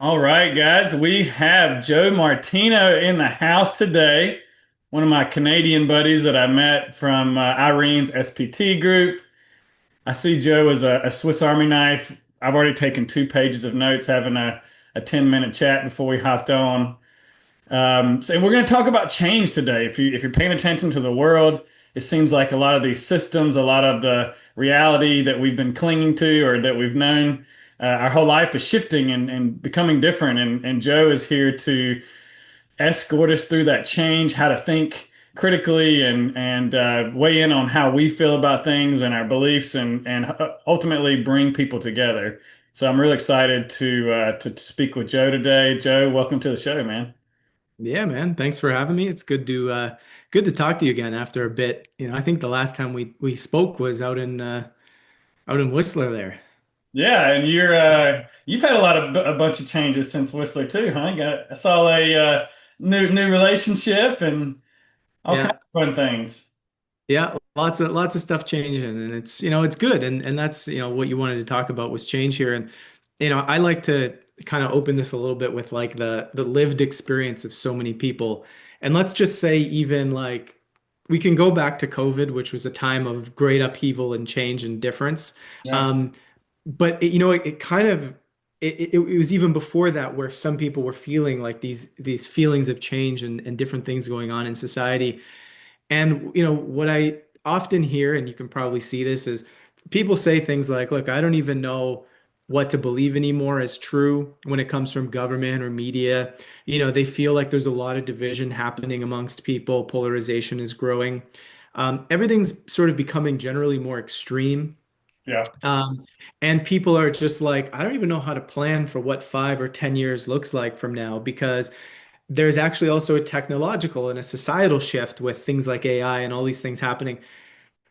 All right, guys, we have Joe Martino in the house today, one of my Canadian buddies that I met from Irene's SPT group. I see Joe as a Swiss Army knife. I've already taken 2 pages of notes having a 10-minute chat before we hopped on. So we're going to talk about change today. If you're paying attention to the world, it seems like a lot of these systems, a lot of the reality that we've been clinging to or that we've known, our whole life is shifting and becoming different. And Joe is here to escort us through that change, how to think critically and weigh in on how we feel about things and our beliefs and ultimately bring people together. So I'm really excited to speak with Joe today. Joe, welcome to the show, man. Yeah, man. Thanks for having me. It's good to talk to you again after a bit. I think the last time we spoke was out in Whistler there. Yeah, and you've had a bunch of changes since Whistler too, huh? I saw a new relationship and all kinds Yeah. of fun things. Yeah, lots of stuff changing, and it's good, and that's what you wanted to talk about was change here. And I like to kind of open this a little bit with like the lived experience of so many people. And let's just say even like we can go back to COVID, which was a time of great upheaval and change and difference. Yeah. Um, but it kind of it was even before that where some people were feeling like these feelings of change and different things going on in society. And what I often hear, and you can probably see this, is people say things like, "Look, I don't even know what to believe anymore as true when it comes from government or media." They feel like there's a lot of division happening amongst people. Polarization is growing. Everything's sort of becoming generally more extreme. Yeah. Um, and people are just like, I don't even know how to plan for what 5 or 10 years looks like from now because there's actually also a technological and a societal shift with things like AI and all these things happening.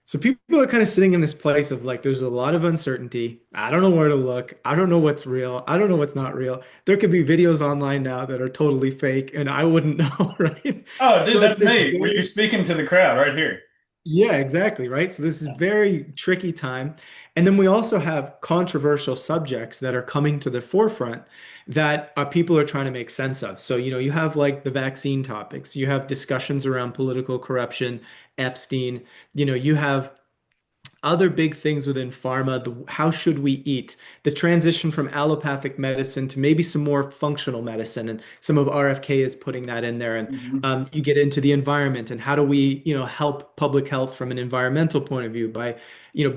So people are kind of sitting in this place of like, there's a lot of uncertainty. I don't know where to look. I don't know what's real. I don't know what's not real. There could be videos online now that are totally fake and I wouldn't know, right? Oh, dude, So it's that's this me. You're very speaking to the crowd right here. yeah, exactly, right? So this is very tricky time. And then we also have controversial subjects that are coming to the forefront that people are trying to make sense of. So, you have like the vaccine topics, you have discussions around political corruption, Epstein, you have other big things within pharma, how should we eat, the transition from allopathic medicine to maybe some more functional medicine, and some of RFK is putting that in there. And Mhm. you get into the environment and how do we, help public health from an environmental point of view by,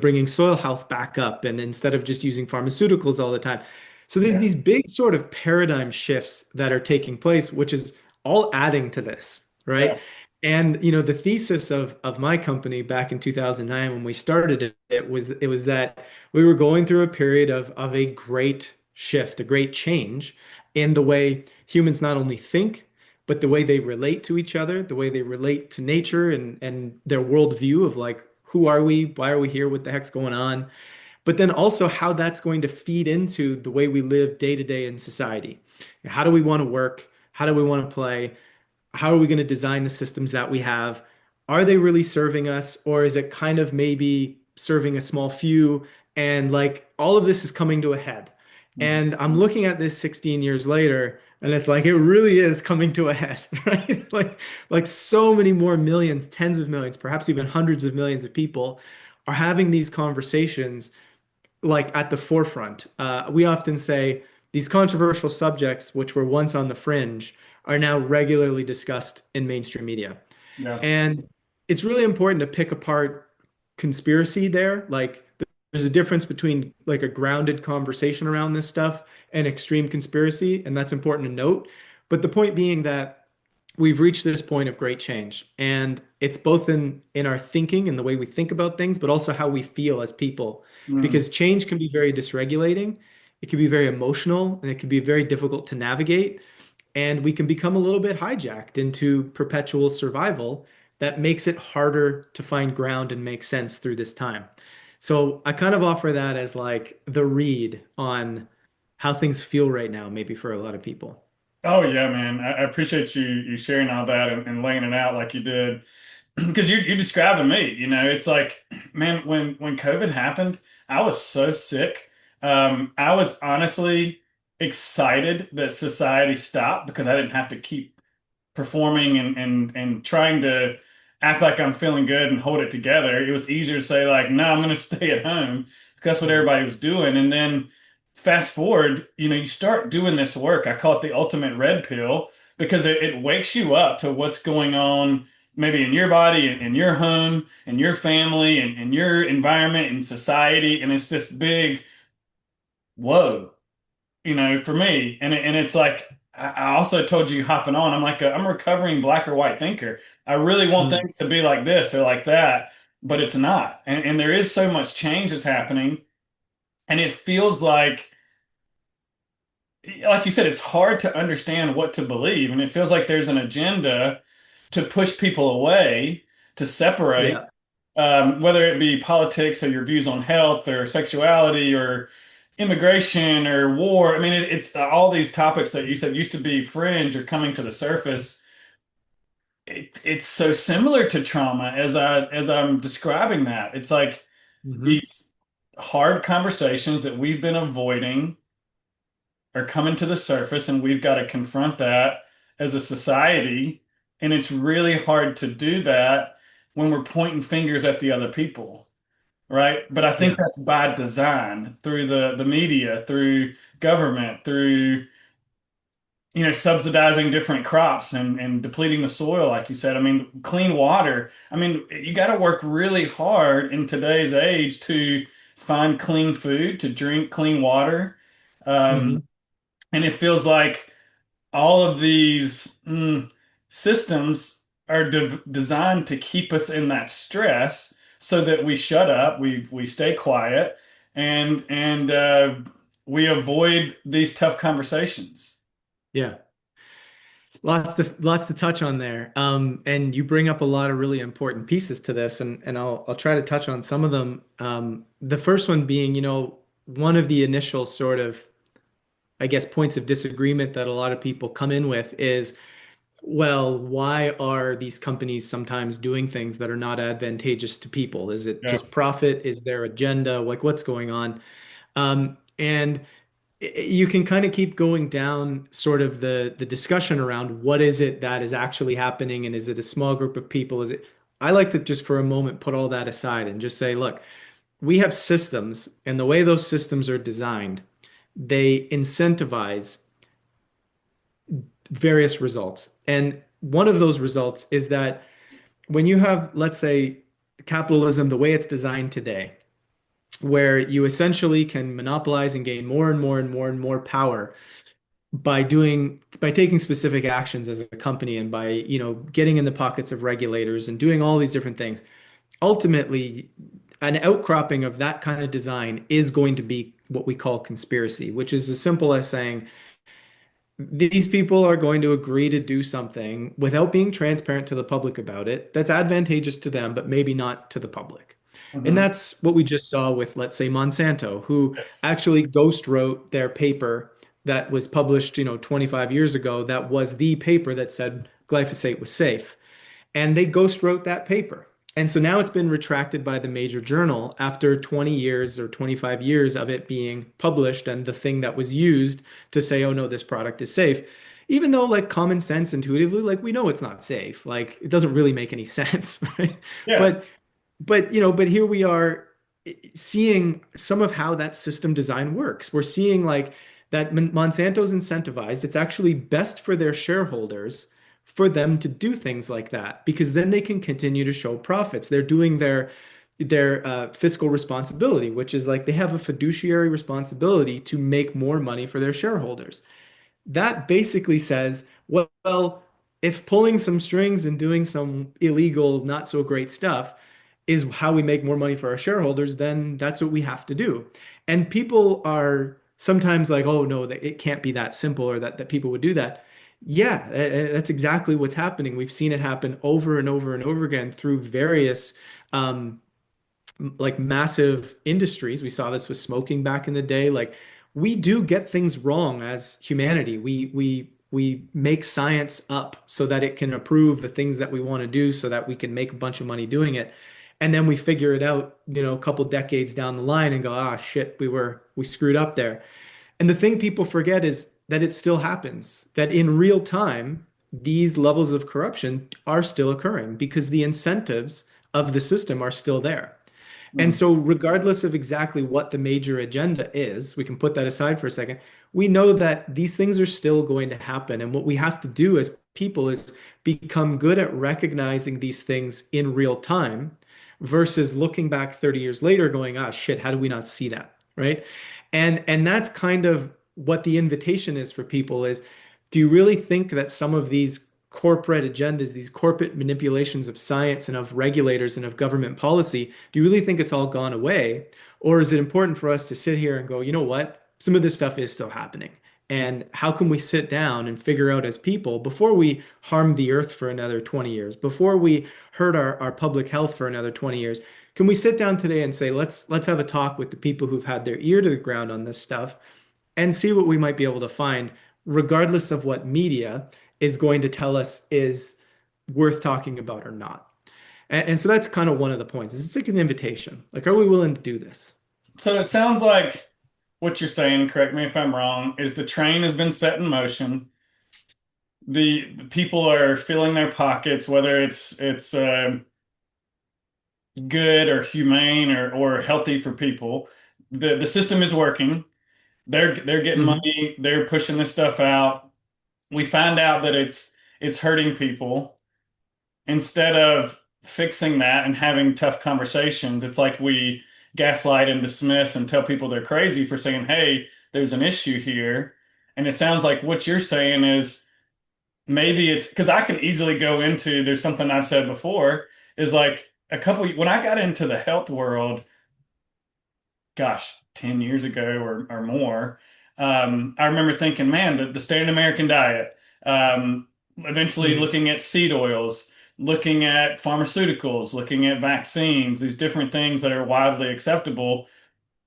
bringing soil health back up and instead of just using pharmaceuticals all the time. So there's Yeah. these big sort of paradigm shifts that are taking place, which is all adding to this, Yeah. right? And the thesis of my company back in 2009 when we started it was that we were going through a period of a great shift, a great change in the way humans not only think, but the way they relate to each other, the way they relate to nature and their worldview of like, who are we? Why are we here? What the heck's going on? But then also how that's going to feed into the way we live day to day in society. How do we want to work? How do we want to play? How are we going to design the systems that we have? Are they really serving us, or is it kind of maybe serving a small few? And like all of this is coming to a head. Mhm. And I'm looking at this 16 years later, and it's like it really is coming to a head, right? Like so many more millions, tens of millions, perhaps even hundreds of millions of people are having these conversations like at the forefront. We often say these controversial subjects, which were once on the fringe, are now regularly discussed in mainstream media. Yeah. And it's really important to pick apart conspiracy there. Like there's a difference between like a grounded conversation around this stuff and extreme conspiracy, and that's important to note. But the point being that we've reached this point of great change, and it's both in our thinking and the way we think about things, but also how we feel as people, Mhm. because change can be very dysregulating, it can be very emotional, and it can be very difficult to navigate, and we can become a little bit hijacked into perpetual survival that makes it harder to find ground and make sense through this time. So I kind of offer that as like the read on how things feel right now, maybe for a lot of people. Oh yeah, man. I appreciate you sharing all that and laying it out like you did. Because you're describing me, it's like, man, when COVID happened, I was so sick. I was honestly excited that society stopped because I didn't have to keep performing and trying to act like I'm feeling good and hold it together. It was easier to say like, no, I'm going to stay at home because that's what Mhm. everybody was doing. And then fast forward, you start doing this work. I call it the ultimate red pill because it wakes you up to what's going on maybe in your body, in your home, in your family, and in your environment, in society. And it's this big whoa, for me. And it's like I also told you hopping on, I'm a recovering black or white thinker. I really want Mm. things to be like this or like that, but it's not. And there is so much change that's happening, and it feels like you said, it's hard to understand what to believe, and it feels like there's an agenda to push people away, to separate, Yeah. whether it be politics or your views on health or sexuality or immigration or war. I mean, it's all these topics that you said used to be fringe are coming to the surface. It's so similar to trauma as I'm describing that. It's like Hmm. these hard conversations that we've been avoiding are coming to the surface, and we've got to confront that as a society. And it's really hard to do that when we're pointing fingers at the other people. Right? But I think Yeah. that's by design through the media, through government, through subsidizing different crops and depleting the soil, like you said. I mean, clean water. I mean, you got to work really hard in today's age to find clean food, to drink clean water. Hmm. Um, and it feels like all of these systems are designed to keep us in that stress so that we shut up, we stay quiet, and we avoid these tough conversations. Yeah. Lots to touch on there. And you bring up a lot of really important pieces to this, and I'll try to touch on some of them. The first one being, one of the initial sort of, I guess, points of disagreement that a lot of people come in with is, well, why are these companies sometimes doing things that are not advantageous to people? Is it Yeah. just profit? Is there agenda? Like, what's going on? And you can kind of keep going down sort of the discussion around what is it that is actually happening, and is it a small group of people? Is it? I like to just for a moment put all that aside and just say, look, we have systems, and the way those systems are designed, they incentivize various results. And one of those results is that when you have, let's say, capitalism, the way it's designed today, where you essentially can monopolize and gain more and more and more and more power by taking specific actions as a company, and by, getting in the pockets of regulators and doing all these different things. Ultimately, an outcropping of that kind of design is going to be what we call conspiracy, which is as simple as saying these people are going to agree to do something without being transparent to the public about it that's advantageous to them, but maybe not to the public. And Hmm. that's what we just saw with, let's say, Monsanto, who Yes. actually ghost wrote their paper that was published, 25 years ago, that was the paper that said glyphosate was safe, and they ghost wrote that paper. And so now it's been retracted by the major journal after 20 years or 25 years of it being published, and the thing that was used to say, oh no, this product is safe. Even though, like, common sense intuitively, like, we know it's not safe. Like, it doesn't really make any sense, right? Yeah. But but here we are seeing some of how that system design works. We're seeing like that Monsanto's incentivized. It's actually best for their shareholders for them to do things like that, because then they can continue to show profits. They're doing their fiscal responsibility, which is like they have a fiduciary responsibility to make more money for their shareholders. That basically says, well, if pulling some strings and doing some illegal, not so great stuff is how we make more money for our shareholders, then that's what we have to do. And people are sometimes like, oh no, that it can't be that simple, or that people would do that. Yeah, that's exactly what's happening. We've seen it happen over and over and over again through various um, like massive industries. We saw this with smoking back in the day. Like, we do get things wrong as humanity. We make science up so that it can approve the things that we want to do, so that we can make a bunch of money doing it. And then we figure it out, a couple decades down the line and go, ah, shit, we screwed up there. And the thing people forget is that it still happens, that in real time, these levels of corruption are still occurring because the incentives of the system are still there. And Mm. so, regardless of exactly what the major agenda is, we can put that aside for a second. We know that these things are still going to happen. And what we have to do as people is become good at recognizing these things in real time versus looking back 30 years later going, ah, shit, how do we not see that? Right. And that's kind of what the invitation is for people is, do you really think that some of these corporate agendas, these corporate manipulations of science and of regulators and of government policy, do you really think it's all gone away? Or is it important for us to sit here and go, you know what? Some of this stuff is still happening. And how can we sit down and figure out as people before we harm the earth for another 20 years, before we hurt our public health for another 20 years? Can we sit down today and say, let's have a talk with the people who've had their ear to the ground on this stuff and see what we might be able to find, regardless of what media is going to tell us is worth talking about or not. And so that's kind of one of the points. It's like an invitation. Like, are we willing to do this? So it sounds like what you're saying, correct me if I'm wrong, is the train has been set in motion. The people are filling their pockets, whether it's good or humane or healthy for people. The system is working. They're getting Hmm. money. They're pushing this stuff out. We find out that it's hurting people. Instead of fixing that and having tough conversations, it's like we gaslight and dismiss and tell people they're crazy for saying, "Hey, there's an issue here." And it sounds like what you're saying is maybe it's because I can easily go into there's something I've said before is like when I got into the health world, gosh, 10 years ago or more, I remember thinking, man, the standard American diet, eventually Hmm. looking at seed oils, looking at pharmaceuticals, looking at vaccines, these different things that are widely acceptable.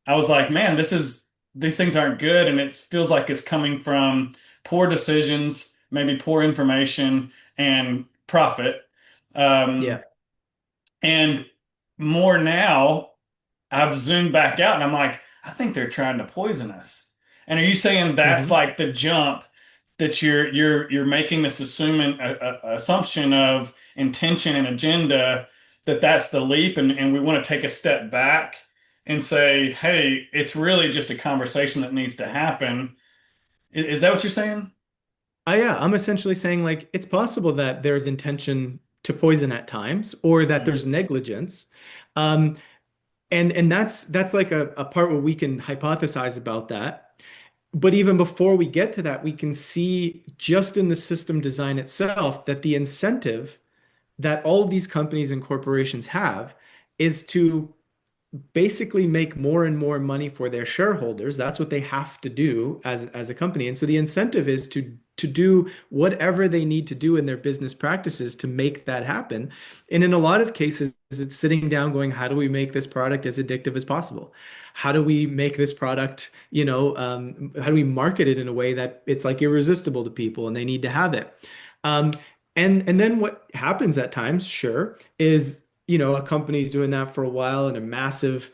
I was like, man, these things aren't good. And it feels like it's coming from poor decisions, maybe poor information and profit. Um, Yeah. and more now, I've zoomed back out and I'm like, I think they're trying to poison us. And are you saying that's Hmm. like the jump that you're making this assumption of intention and agenda that that's the leap and we want to take a step back and say, hey, it's really just a conversation that needs to happen. Is that what you're saying? Yeah, I'm essentially saying like it's possible that there's intention to poison at times or that Mm. there's negligence. Um, and that's like a part where we can hypothesize about that. But even before we get to that, we can see just in the system design itself that the incentive that all of these companies and corporations have is to basically make more and more money for their shareholders. That's what they have to do as a company. And so the incentive is to do whatever they need to do in their business practices to make that happen. And in a lot of cases, it's sitting down going, how do we make this product as addictive as possible? How do we make this product, how do we market it in a way that it's like irresistible to people and they need to have it? Um, and then what happens at times, sure, is a company's doing that for a while and a massive,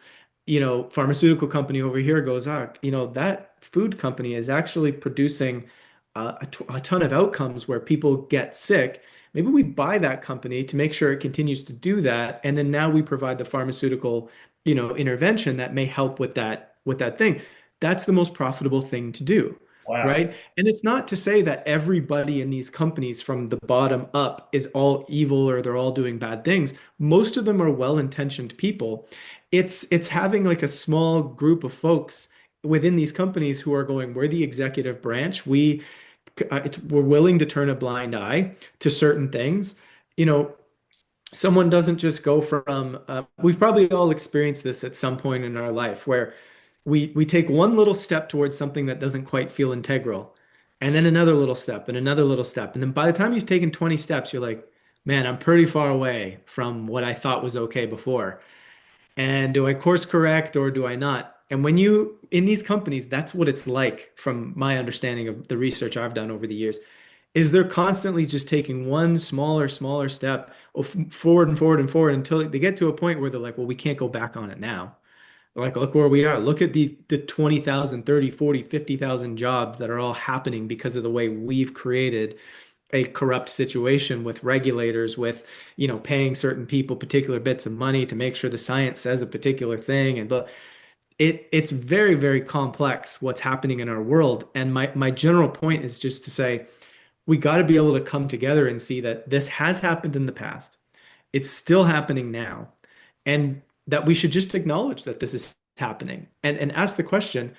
pharmaceutical company over here goes, ah, that food company is actually producing a ton of outcomes where people get sick. Maybe we buy that company to make sure it continues to do that. And then now we provide the pharmaceutical, intervention that may help with that thing. That's the most profitable thing to do. Wow. Right. And it's not to say that everybody in these companies from the bottom up is all evil or they're all doing bad things. Most of them are well-intentioned people. It's having like a small group of folks within these companies who are going, we're the executive branch. We're willing to turn a blind eye to certain things. You know, someone doesn't just go from we've probably all experienced this at some point in our life where we take one little step towards something that doesn't quite feel integral and then another little step and another little step and then by the time you've taken 20 steps you're like, man, I'm pretty far away from what I thought was okay before, and do I course correct or do I not? And when you in these companies, that's what it's like from my understanding of the research I've done over the years, is they're constantly just taking one smaller step forward and forward and forward until they get to a point where they're like, well, we can't go back on it now. Like, look where we are. Look at the 20,000, 30, 40, 50,000 jobs that are all happening because of the way we've created a corrupt situation with regulators, with, paying certain people particular bits of money to make sure the science says a particular thing. And but it's very, very complex what's happening in our world. And my general point is just to say we got to be able to come together and see that this has happened in the past. It's still happening now. And that we should just acknowledge that this is happening and ask the question,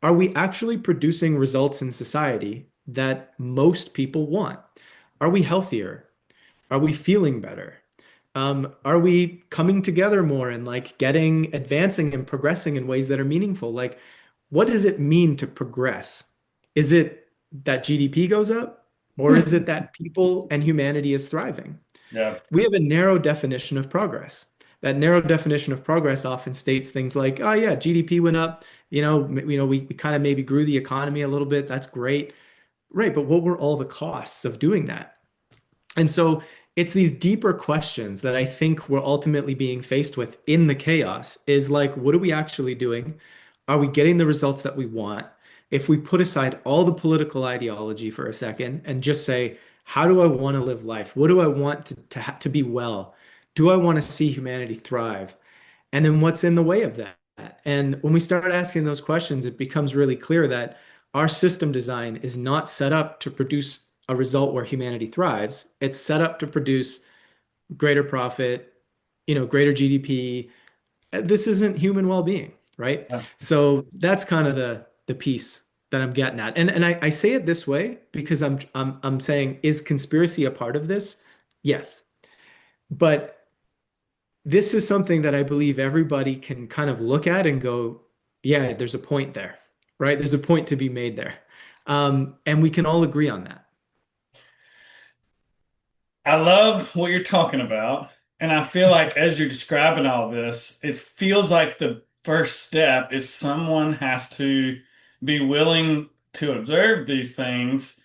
are we actually producing results in society that most people want? Are we healthier? Are we feeling better? Are we coming together more and like getting, advancing and progressing in ways that are meaningful? Like, what does it mean to progress? Is it that GDP goes up, or is it that people and humanity is thriving? Yeah. We have a narrow definition of progress. That narrow definition of progress often states things like, oh yeah, GDP went up, we kind of maybe grew the economy a little bit. That's great. Right, but what were all the costs of doing that? And so it's these deeper questions that I think we're ultimately being faced with in the chaos is like, what are we actually doing? Are we getting the results that we want? If we put aside all the political ideology for a second and just say, how do I want to live life? What do I want to be well? Do I want to see humanity thrive? And then what's in the way of that? And when we start asking those questions, it becomes really clear that our system design is not set up to produce a result where humanity thrives. It's set up to produce greater profit, greater GDP. This isn't human well-being, right? Yeah. So that's kind of the piece that I'm getting at. And I say it this way because I'm saying, is conspiracy a part of this? Yes. But this is something that I believe everybody can kind of look at and go, yeah, there's a point there, right? There's a point to be made there. And we can all agree on that. I love what you're talking about. And I feel like as you're describing all this, it feels like the first step is someone has to be willing to observe these things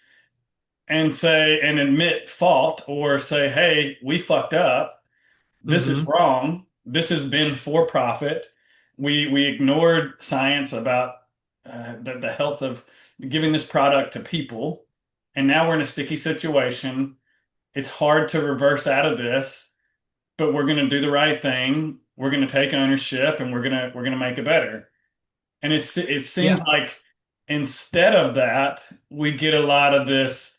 and say and admit fault or say, hey, we fucked up. This is Hmm. wrong. This has been for profit. We ignored science about the health of giving this product to people. And now we're in a sticky situation. It's hard to reverse out of this, but we're going to do the right thing. We're going to take ownership and we're going to make it better. And it seems Yeah. like instead of that, we get a lot of this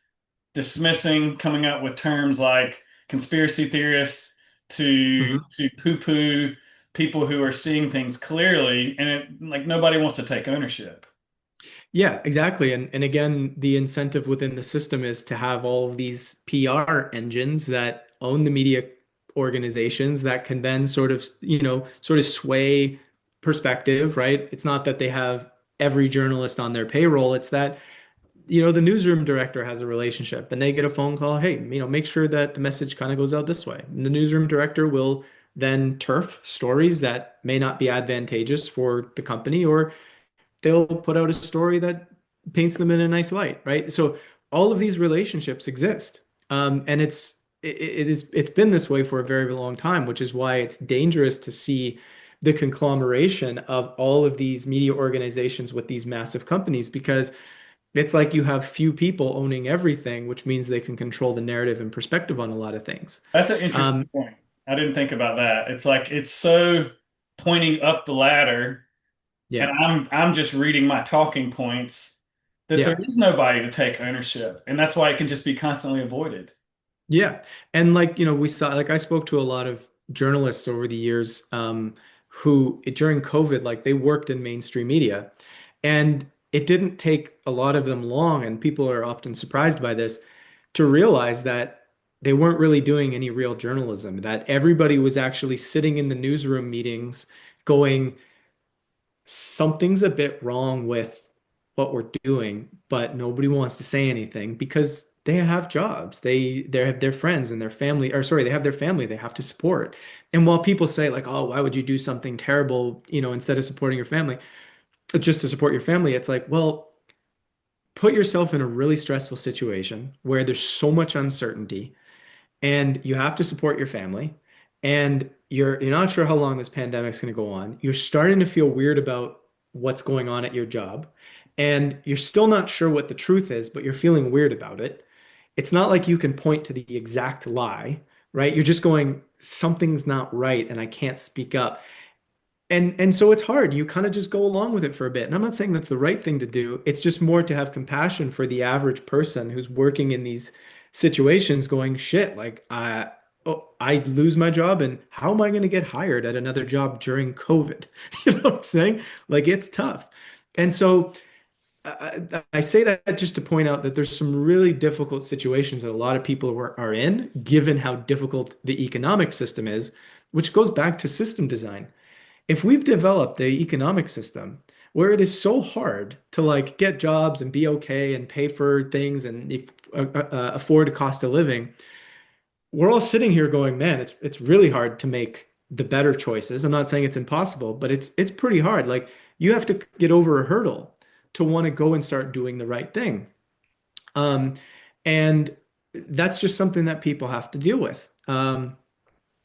dismissing, coming up with terms like conspiracy theorists Hmm. to poo-poo people who are seeing things clearly, and it like nobody wants to take ownership. Yeah, exactly. And again, the incentive within the system is to have all of these PR engines that own the media organizations that can then sort of sway perspective, right? It's not that they have every journalist on their payroll. It's that the newsroom director has a relationship and they get a phone call, hey, make sure that the message kind of goes out this way. And the newsroom director will then turf stories that may not be advantageous for the company, or they'll put out a story that paints them in a nice light, right? So all of these relationships exist. And it's been this way for a very long time, which is why it's dangerous to see the conglomeration of all of these media organizations with these massive companies, because it's like you have few people owning everything, which means they can control the narrative and perspective on a lot of things. That's an interesting Um, point. I didn't think about that. It's like it's so pointing up the ladder, and yeah, I'm just reading my talking points that there yeah, is nobody to take ownership, and that's why it can just be constantly avoided. yeah. And like, we saw, like I spoke to a lot of journalists over the years, who during COVID, like they worked in mainstream media. And it didn't take a lot of them long, and people are often surprised by this, to realize that they weren't really doing any real journalism, that everybody was actually sitting in the newsroom meetings going, something's a bit wrong with what we're doing, but nobody wants to say anything because they have jobs. They have their friends and their family, or sorry, they have their family they have to support. And while people say like, "Oh, why would you do something terrible, instead of supporting your family, just to support your family?" It's like, well, put yourself in a really stressful situation where there's so much uncertainty and you have to support your family. And you're not sure how long this pandemic's going to go on. You're starting to feel weird about what's going on at your job, and you're still not sure what the truth is, but you're feeling weird about it. It's not like you can point to the exact lie, right? You're just going, something's not right, and I can't speak up. And so it's hard. You kind of just go along with it for a bit. And I'm not saying that's the right thing to do. It's just more to have compassion for the average person who's working in these situations going, shit, like I lose my job and how am I going to get hired at another job during COVID? You know what I'm saying? Like it's tough. And so I say that just to point out that there's some really difficult situations that a lot of people are in, given how difficult the economic system is, which goes back to system design. If we've developed a economic system where it is so hard to like get jobs and be okay and pay for things and afford a cost of living, we're all sitting here going, man, it's really hard to make the better choices. I'm not saying it's impossible, but it's pretty hard. Like you have to get over a hurdle to want to go and start doing the right thing. Um, and that's just something that people have to deal with.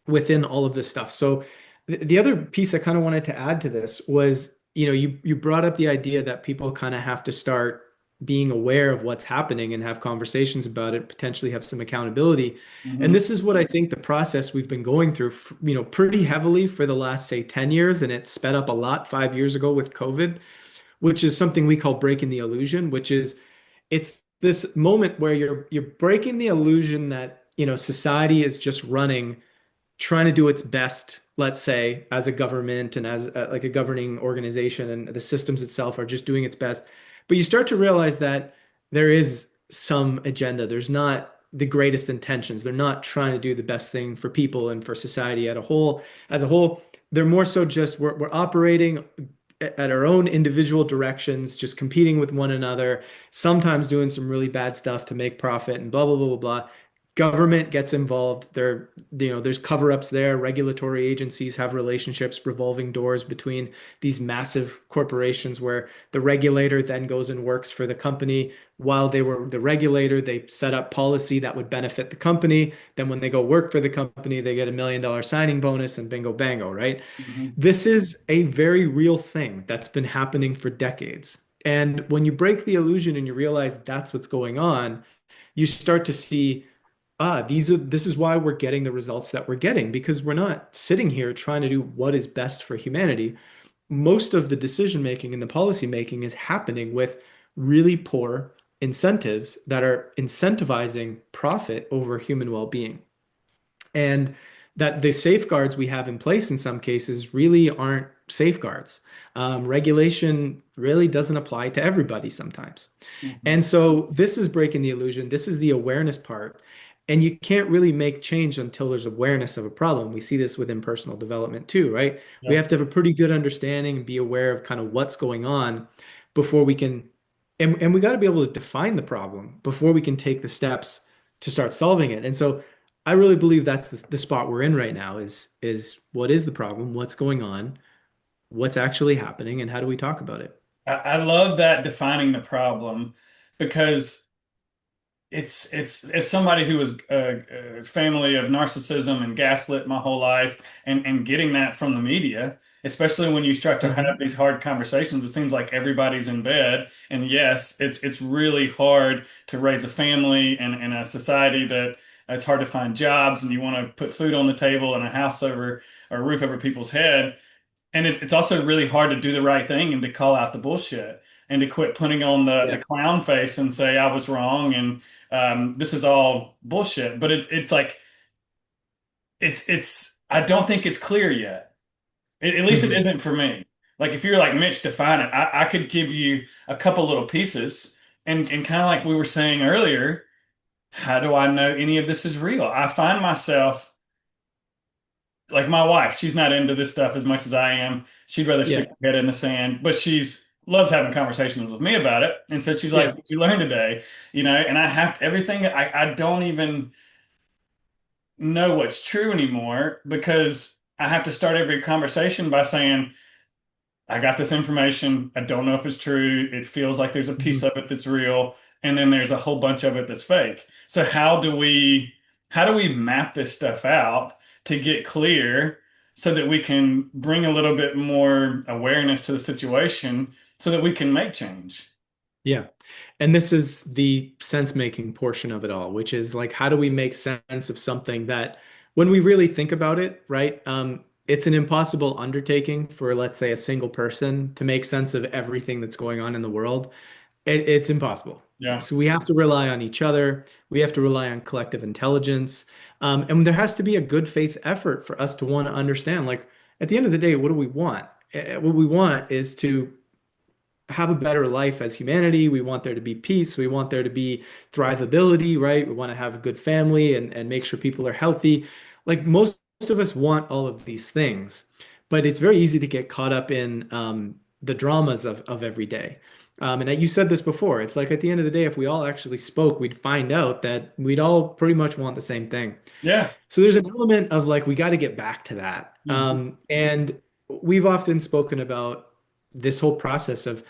Within all of this stuff. So the other piece I kind of wanted to add to this was, you brought up the idea that people kind of have to start being aware of what's happening and have conversations about it, potentially have some accountability. And Hmm. this is what I think the process we've been going through, pretty heavily for the last, say, 10 years, and it sped up a lot 5 years ago with COVID, which is something we call breaking the illusion, which is it's this moment where you're breaking the illusion that, society is just running trying to do its best, let's say, as a government and as like a governing organization, and the systems itself are just doing its best. But you start to realize that there is some agenda. There's not the greatest intentions. They're not trying to do the best thing for people and for society as a whole. They're more so just we're operating at our own individual directions, just competing with one another, sometimes doing some really bad stuff to make profit and blah blah blah blah blah. Government gets involved. There's cover-ups there. Regulatory agencies have relationships, revolving doors between these massive corporations where the regulator then goes and works for the company. While they were the regulator, they set up policy that would benefit the company. Then when they go work for the company, they get $1 million signing bonus and bingo bango, right? Hmm. This is a very real thing that's been happening for decades. And when you break the illusion and you realize that's what's going on, you start to see, this is why we're getting the results that we're getting, because we're not sitting here trying to do what is best for humanity. Most of the decision making and the policy making is happening with really poor incentives that are incentivizing profit over human well-being. And that the safeguards we have in place in some cases really aren't safeguards. Regulation really doesn't apply to everybody sometimes. Hmm. And so this is breaking the illusion. This is the awareness part. And you can't really make change until there's awareness of a problem. We see this within personal development too, right? We Yeah. have to have a pretty good understanding and be aware of kind of what's going on before we can, and we got to be able to define the problem before we can take the steps to start solving it. And so I really believe that's the spot we're in right now is what is the problem, what's going on, what's actually happening, and how do we talk about it? I love that defining the problem because it's as somebody who was a family of narcissism and gaslit my whole life and getting that from the media, especially when you start to have Hmm. these hard conversations, it seems like everybody's in bed. And yes, it's really hard to raise a family in a society that it's hard to find jobs and you want to put food on the table and a house over or a roof over people's head. And it's also really hard to do the right thing and to call out the bullshit and to quit putting on the Yeah. clown face and say I was wrong and this is all bullshit. But it's like it's I don't think it's clear yet. At least it Hmm. isn't for me. Like if you're like Mitch, define it. I could give you a couple little pieces and kind of like we were saying earlier. How do I know any of this is real? I find myself like my wife, she's not into this stuff as much as I am. She'd rather stick Yeah. her head in the sand, but she's loves having conversations with me about it. And so she's like, Yeah. "What you learned today?" And I have to, everything. I don't even know what's true anymore because I have to start every conversation by saying, "I got this information. I don't know if it's true. It feels like there's a piece Mhm. of it that's real, and then there's a whole bunch of it that's fake." So how do we map this stuff out to get clear? so that we can bring a little bit more awareness to the situation so that we can make change. Yeah. And this is the sense making portion of it all, which is like, how do we make sense of something that, when we really think about it, right? It's an impossible undertaking for, let's say, a single person to make sense of everything that's going on in the world. It's impossible. Yeah. So we have to rely on each other. We have to rely on collective intelligence. And there has to be a good faith effort for us to want to understand, like, at the end of the day, what do we want? What we want is to have a better life as humanity. We want there to be peace. We want there to be thrivability, right? We want to have a good family and make sure people are healthy. Like most of us want all of these things, but it's very easy to get caught up in the dramas of every day. And you said this before. It's like at the end of the day, if we all actually spoke, we'd find out that we'd all pretty much want the same thing. Yeah. So there's an element of like, we got to get back to that. Mhm. And we've often spoken about this whole process of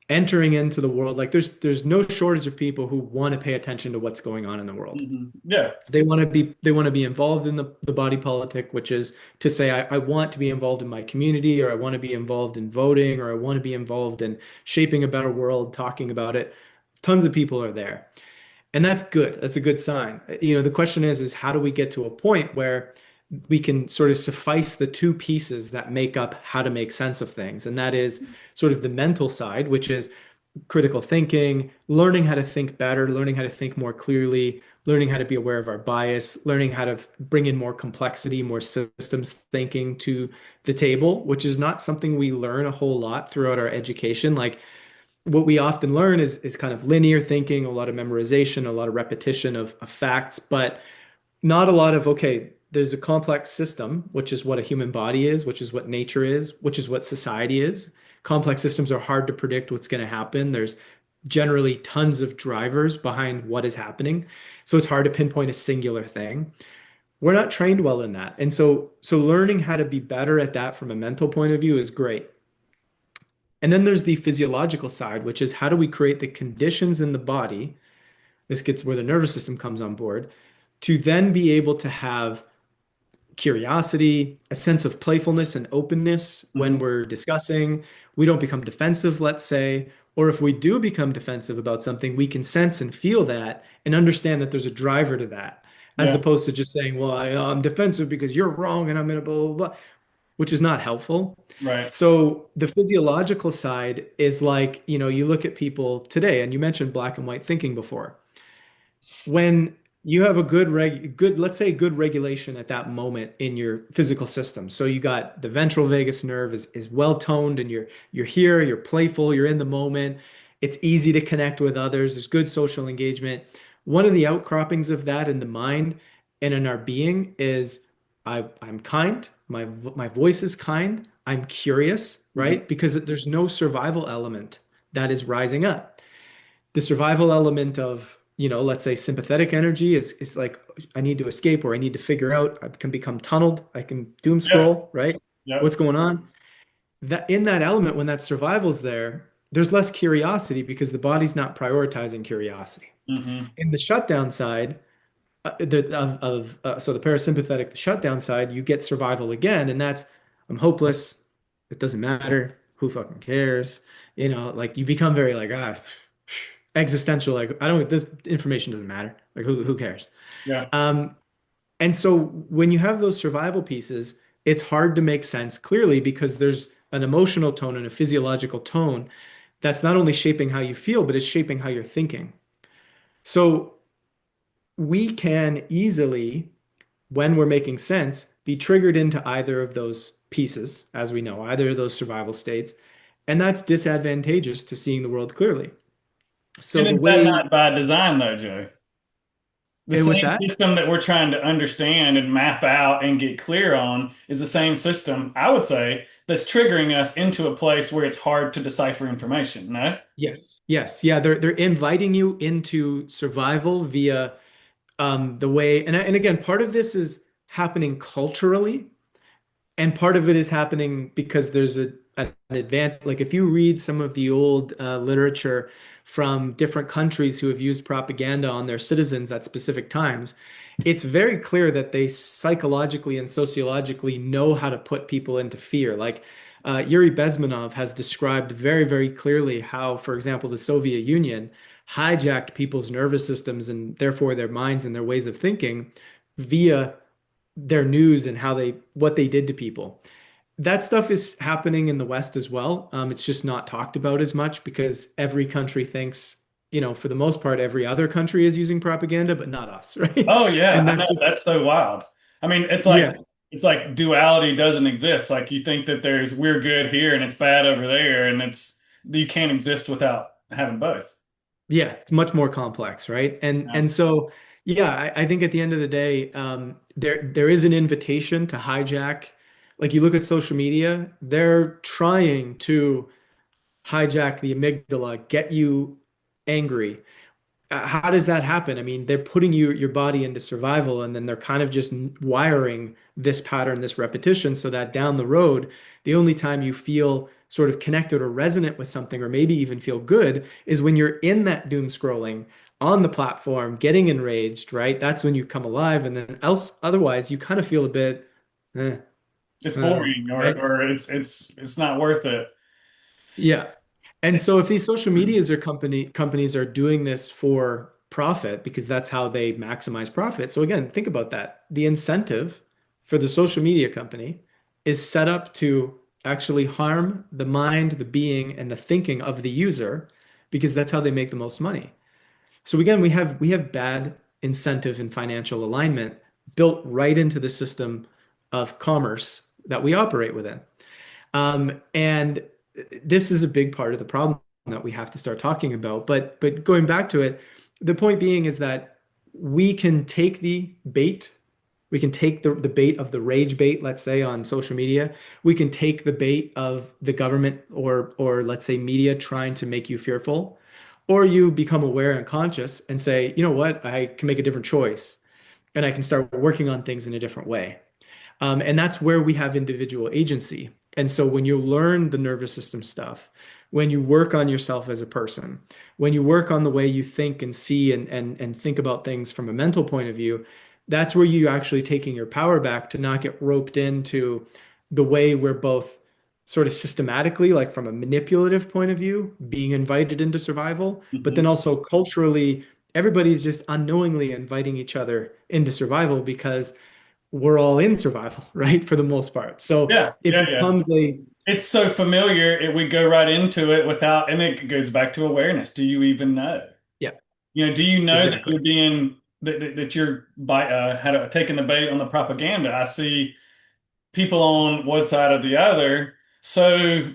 entering into the world. Like there's no shortage of people who want to pay attention to what's going on in the world. Yeah. They want to be involved in the body politic, which is to say I want to be involved in my community, or I want to be involved in voting, or I want to be involved in shaping a better world, talking about it. Tons of people are there. And that's good. That's a good sign. The question is how do we get to a point where we can sort of suffice the two pieces that make up how to make sense of things? And that is sort of the mental side, which is critical thinking, learning how to think better, learning how to think more clearly, learning how to be aware of our bias, learning how to bring in more complexity, more systems thinking to the table, which is not something we learn a whole lot throughout our education. Like what we often learn is kind of linear thinking, a lot of memorization, a lot of repetition of facts, but not a lot of, okay, there's a complex system, which is what a human body is, which is what nature is, which is what society is. Complex systems are hard to predict what's going to happen. There's generally tons of drivers behind what is happening. So it's hard to pinpoint a singular thing. We're not trained well in that. And so learning how to be better at that from a mental point of view is great. And then there's the physiological side, which is how do we create the conditions in the body? This gets where the nervous system comes on board to then be able to have curiosity, a sense of playfulness and openness when Mhm. we're discussing. We don't become defensive, let's say, or if we do become defensive about something, we can sense and feel that and understand that there's a driver to that, as Yeah. opposed to just saying, well, I'm defensive because you're wrong and I'm going to blah, blah, blah, which is not helpful. Right. So the physiological side is like, you look at people today, and you mentioned black and white thinking before. When you have a let's say good regulation at that moment in your physical system. So you got the ventral vagus nerve is well toned, and you're here, you're playful, you're in the moment. It's easy to connect with others. There's good social engagement. One of the outcroppings of that in the mind and in our being is I'm kind. My voice is kind. I'm curious, Mhm. right? Because there's no survival element that is rising up. The survival element of, let's say sympathetic energy is like, I need to escape, or I need to figure out, I can become tunneled, I can doom Yeah. scroll, right? Yep. What's going on? That in that element, when that survival's there, there's less curiosity because the body's not prioritizing curiosity. Hmm. In the shutdown side, so the parasympathetic, the shutdown side, you get survival again, and that's I'm hopeless. It doesn't matter. Who fucking cares? Like you become very like existential. Like I don't. This information doesn't matter. Like who cares? Yeah. Um, and so when you have those survival pieces, it's hard to make sense clearly because there's an emotional tone and a physiological tone that's not only shaping how you feel, but it's shaping how you're thinking. So we can easily, when we're making sense, be triggered into either of those pieces, as we know, either of those survival states. And that's disadvantageous to seeing the world clearly. So And the is that way, not by design, though, Joe? The what's same that? system that we're trying to understand and map out and get clear on is the same system, I would say, that's triggering us into a place where it's hard to decipher information. No? Yes. Yes. Yeah. They're inviting you into survival via the way, and again, part of this is happening culturally, and part of it is happening because there's an advance. Like if you read some of the old literature from different countries who have used propaganda on their citizens at specific times, it's very clear that they psychologically and sociologically know how to put people into fear. Like Yuri Bezmenov has described very, very clearly how, for example, the Soviet Union hijacked people's nervous systems and therefore their minds and their ways of thinking via their news and how they what they did to people. That stuff is happening in the West as well. It's just not talked about as much because every country thinks, for the most part, every other country is using propaganda, but not us, right? Oh yeah, And I know that's just, that's so wild. I mean, yeah, it's like duality doesn't exist. Like you think that there's we're good here and it's bad over there, and it's you can't exist without having both. yeah, it's much more complex, right? Yeah. And so, yeah, I think at the end of the day, there is an invitation to hijack. Like you look at social media, they're trying to hijack the amygdala, get you angry. How does that happen? I mean, they're putting your body into survival, and then they're kind of just wiring this pattern, this repetition, so that down the road, the only time you feel sort of connected or resonant with something, or maybe even feel good, is when you're in that doom scrolling on the platform, getting enraged, right? That's when you come alive, and then otherwise, you kind of feel a bit, eh, It's boring right? or it's not worth it. Yeah. And so if these social medias or companies are doing this for profit because that's how they maximize profit. So again, think about that. The incentive for the social media company is set up to actually harm the mind, the being, and the thinking of the user because that's how they make the most money. So again, we have bad incentive and financial alignment built right into the system of commerce that we operate within. And this is a big part of the problem that we have to start talking about. But going back to it, the point being is that we can take the bait, we can take the bait of the rage bait, let's say on social media. We can take the bait of the government or let's say media trying to make you fearful, or you become aware and conscious and say, you know what, I can make a different choice and I can start working on things in a different way. And that's where we have individual agency. And so when you learn the nervous system stuff, when you work on yourself as a person, when you work on the way you think and see and think about things from a mental point of view, that's where you actually taking your power back to not get roped into the way we're both sort of systematically, like from a manipulative point of view, being invited into survival, but then Mhm. also culturally, everybody's just unknowingly inviting each other into survival because we're all in survival, right? For the most part. So Yeah, it yeah, yeah. becomes a, It's so familiar, we go right into it without, and it goes back to awareness. Do you even know? yeah, Do you know that exactly. you're being that you're taking the bait on the propaganda? I see people on one side or the other so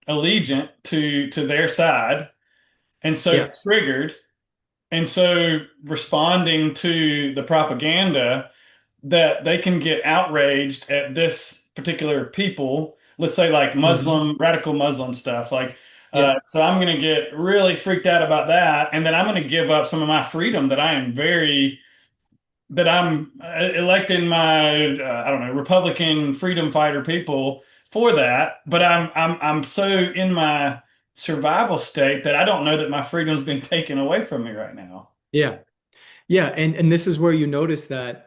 allegiant to their side and so Yes. triggered and so responding to the propaganda that they can get outraged at this particular people, let's say like Hmm. Radical Muslim stuff. Like, Yeah. so I'm going to get really freaked out about that. And then I'm going to give up some of my freedom that I'm electing my, I don't know, Republican freedom fighter people for that. But I'm so in my survival state that I don't know that my freedom's been taken away from me right now. Yeah. Yeah. And this is where you notice that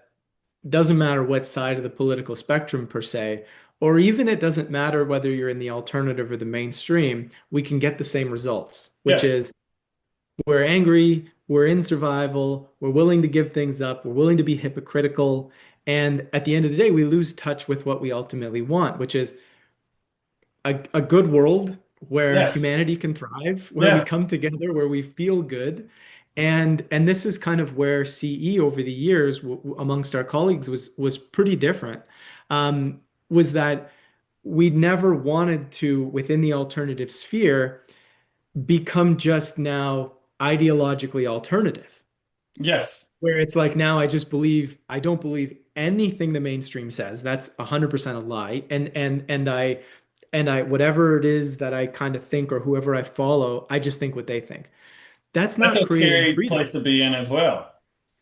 it doesn't matter what side of the political spectrum per se, or even it doesn't matter whether you're in the alternative or the mainstream, we can get the same results, which Yes. is we're angry, we're in survival, we're willing to give things up, we're willing to be hypocritical. And at the end of the day, we lose touch with what we ultimately want, which is a good world where Yes. humanity can thrive, where we Yeah. come together, where we feel good. And this is kind of where CE over the years amongst our colleagues was pretty different. Was that we never wanted to, within the alternative sphere, become just now ideologically alternative Yes. where it's like now I don't believe anything the mainstream says. That's 100% a lie. And I whatever it is that I kind of think or whoever I follow, I just think what they think. That's That's not a creating scary freedom. place to be in as well.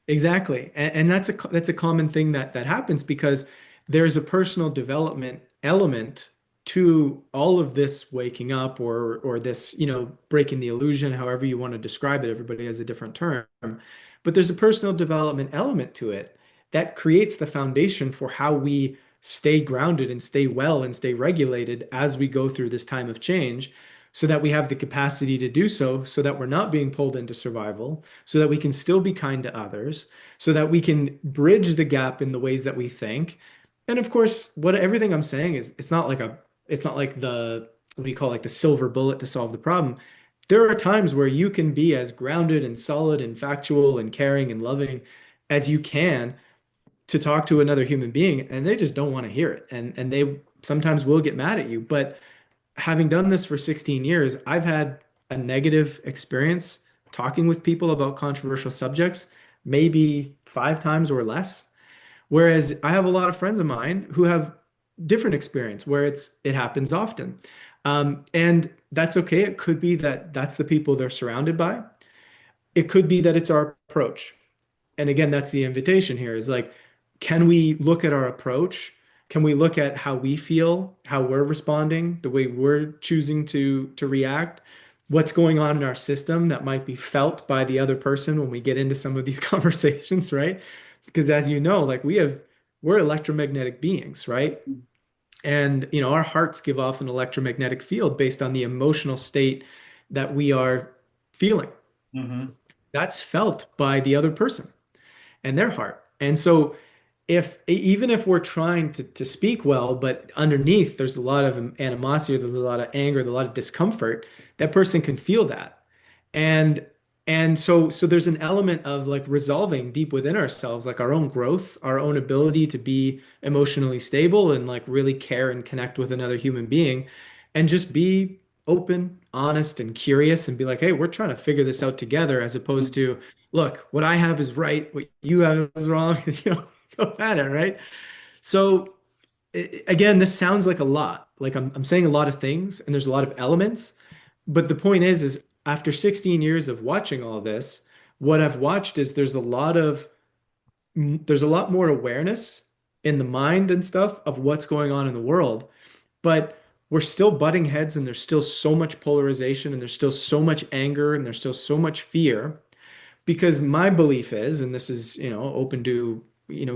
Exactly. And that's a common thing that happens because there's a personal development element to all of this waking up or this, breaking the illusion, however you want to describe it. Everybody has a different term. But there's a personal development element to it that creates the foundation for how we stay grounded and stay well and stay regulated as we go through this time of change, so that we have the capacity to do so, so that we're not being pulled into survival, so that we can still be kind to others, so that we can bridge the gap in the ways that we think. And of course, what everything I'm saying is it's not like the what do you call, like the silver bullet to solve the problem. There are times where you can be as grounded and solid and factual and caring and loving as you can to talk to another human being, and they just don't want to hear it. And they sometimes will get mad at you. But having done this for 16 years, I've had a negative experience talking with people about controversial subjects, maybe 5 times or less. Whereas I have a lot of friends of mine who have different experience where it happens often. And that's okay. It could be that that's the people they're surrounded by. It could be that it's our approach. And again, that's the invitation here is like, can we look at our approach? Can we look at how we feel, how we're responding, the way we're choosing to react, what's going on in our system that might be felt by the other person when we get into some of these conversations, right? Because as you know, like we're electromagnetic beings, right? And our hearts give off an electromagnetic field based on the emotional state that we are feeling. Hmm. That's felt by the other person and their heart. And so if even if we're trying to speak well, but underneath there's a lot of animosity, or there's a lot of anger, there's a lot of discomfort, that person can feel that. And so there's an element of like resolving deep within ourselves, like our own growth, our own ability to be emotionally stable and like really care and connect with another human being, and just be open, honest, and curious, and be like, hey, we're trying to figure this out together, as opposed to, look, what I have is right, what you have is wrong. Go at it, right? So again, this sounds like a lot. Like I'm saying a lot of things, and there's a lot of elements. But the point is after 16 years of watching all this, what I've watched is there's a lot more awareness in the mind and stuff of what's going on in the world, but we're still butting heads, and there's still so much polarization, and there's still so much anger, and there's still so much fear. Because my belief is, and this is, open to,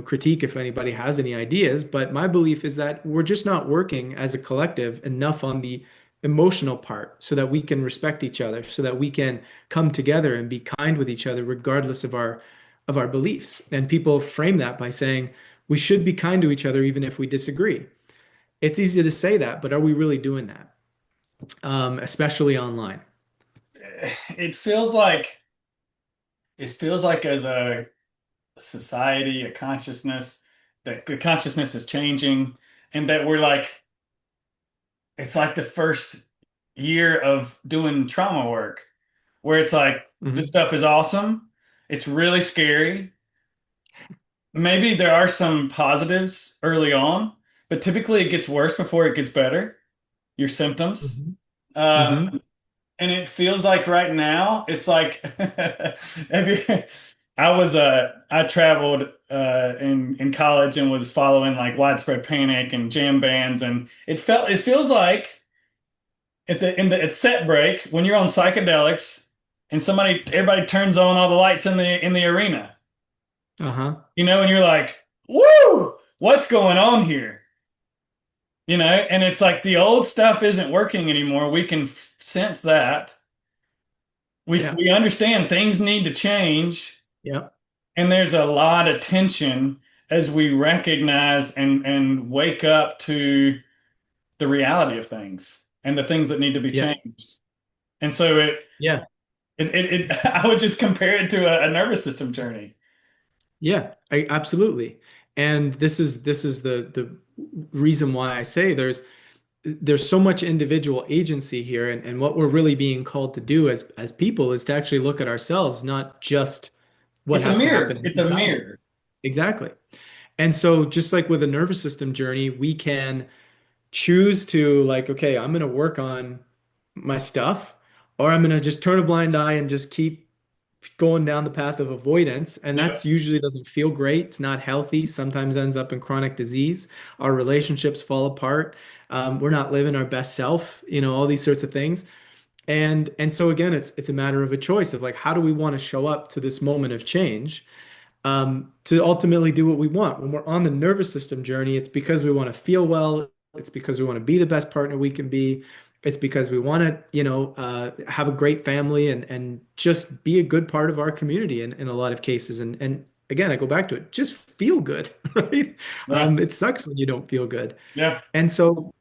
critique if anybody has any ideas, but my belief is that we're just not working as a collective enough on the emotional part, so that we can respect each other, so that we can come together and be kind with each other regardless of our beliefs. And people frame that by saying we should be kind to each other even if we disagree. It's easy to say that, but are we really doing that? Especially online. It feels like as a society, a consciousness, that the consciousness is changing, and that we're like, it's like the first year of doing trauma work, where it's like this Hmm. stuff is awesome. It's really scary. Maybe there are some positives early on, but typically it gets worse before it gets better, your symptoms. Hmm. Um, Hmm. and it feels like right now, it's like have you, I traveled in college and was following like widespread panic and jam bands, and it feels like at set break when you're on psychedelics and everybody turns on all the lights in the arena, Uh-huh. and you're like, woo, what's going on here? And it's like the old stuff isn't working anymore. We can sense that. Yeah. We understand things need to change, Yeah. and there's a lot of tension as we recognize and wake up to the reality of things and the things that need to be Yeah. changed. And so Yeah. I would just compare it to a nervous system journey. Yeah. Absolutely. And this is the reason why I say there's so much individual agency here, and what we're really being called to do as people is to actually look at ourselves, not just what It's a has to happen mirror. in It's a society. mirror. Exactly. And so just like with a nervous system journey, we can choose to like, okay, I'm going to work on my stuff, or I'm going to just turn a blind eye and just keep going down the path of avoidance, and that's Yep. usually doesn't feel great. It's not healthy. Sometimes ends up in chronic disease. Our relationships fall apart. We're not living our best self, all these sorts of things. And so again, it's a matter of a choice of like, how do we want to show up to this moment of change, to ultimately do what we want. When we're on the nervous system journey, it's because we want to feel well. It's because we want to be the best partner we can be. It's because we want to, have a great family and just be a good part of our community in a lot of cases. And again, I go back to it, just feel good, right? Yeah. It sucks when you don't feel good. Yeah. And so,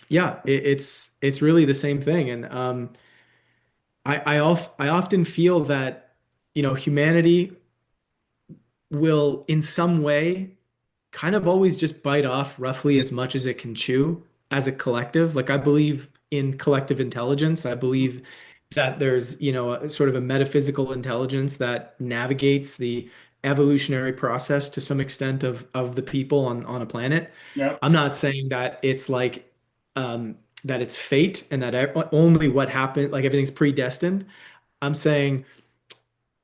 yeah, it's really the same thing. And I often feel that, humanity will in some way kind of always just bite off roughly as much as it can chew as a collective. Like I believe in collective intelligence. I believe that there's, a sort of a metaphysical intelligence that navigates the evolutionary process to some extent of the people on a planet. Yep. I'm not saying that it's like that it's fate and that only what happened, like everything's predestined. I'm saying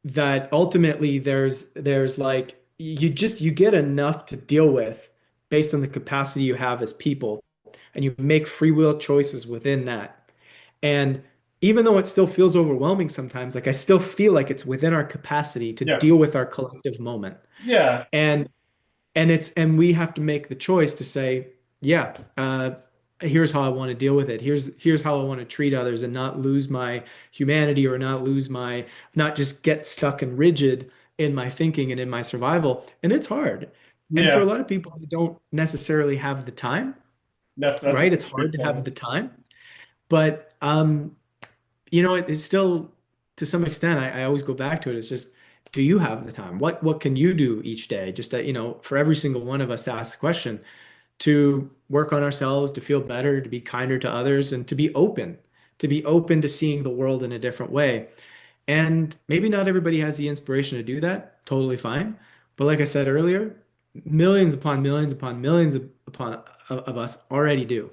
that ultimately there's like you get enough to deal with based on the capacity you have as people, and you make free will choices within that. And even though it still feels overwhelming sometimes, like I still feel like it's within our capacity to Yeah. deal with our collective moment. Yeah. And and we have to make the choice to say, yeah, here's how I want to deal with it. Here's how I want to treat others and not lose my humanity, or not just get stuck and rigid in my thinking and in my survival. And it's hard. And for a Yeah. lot of people who don't necessarily have the time, That's a right? It's hard good to have point. the time. But it's still, to some extent, I always go back to it. It's just, do you have the time? What can you do each day? Just that, for every single one of us to ask the question, to work on ourselves, to feel better, to be kinder to others, and to be open to seeing the world in a different way. And maybe not everybody has the inspiration to do that. Totally fine. But like I said earlier, millions upon millions upon millions of us already do.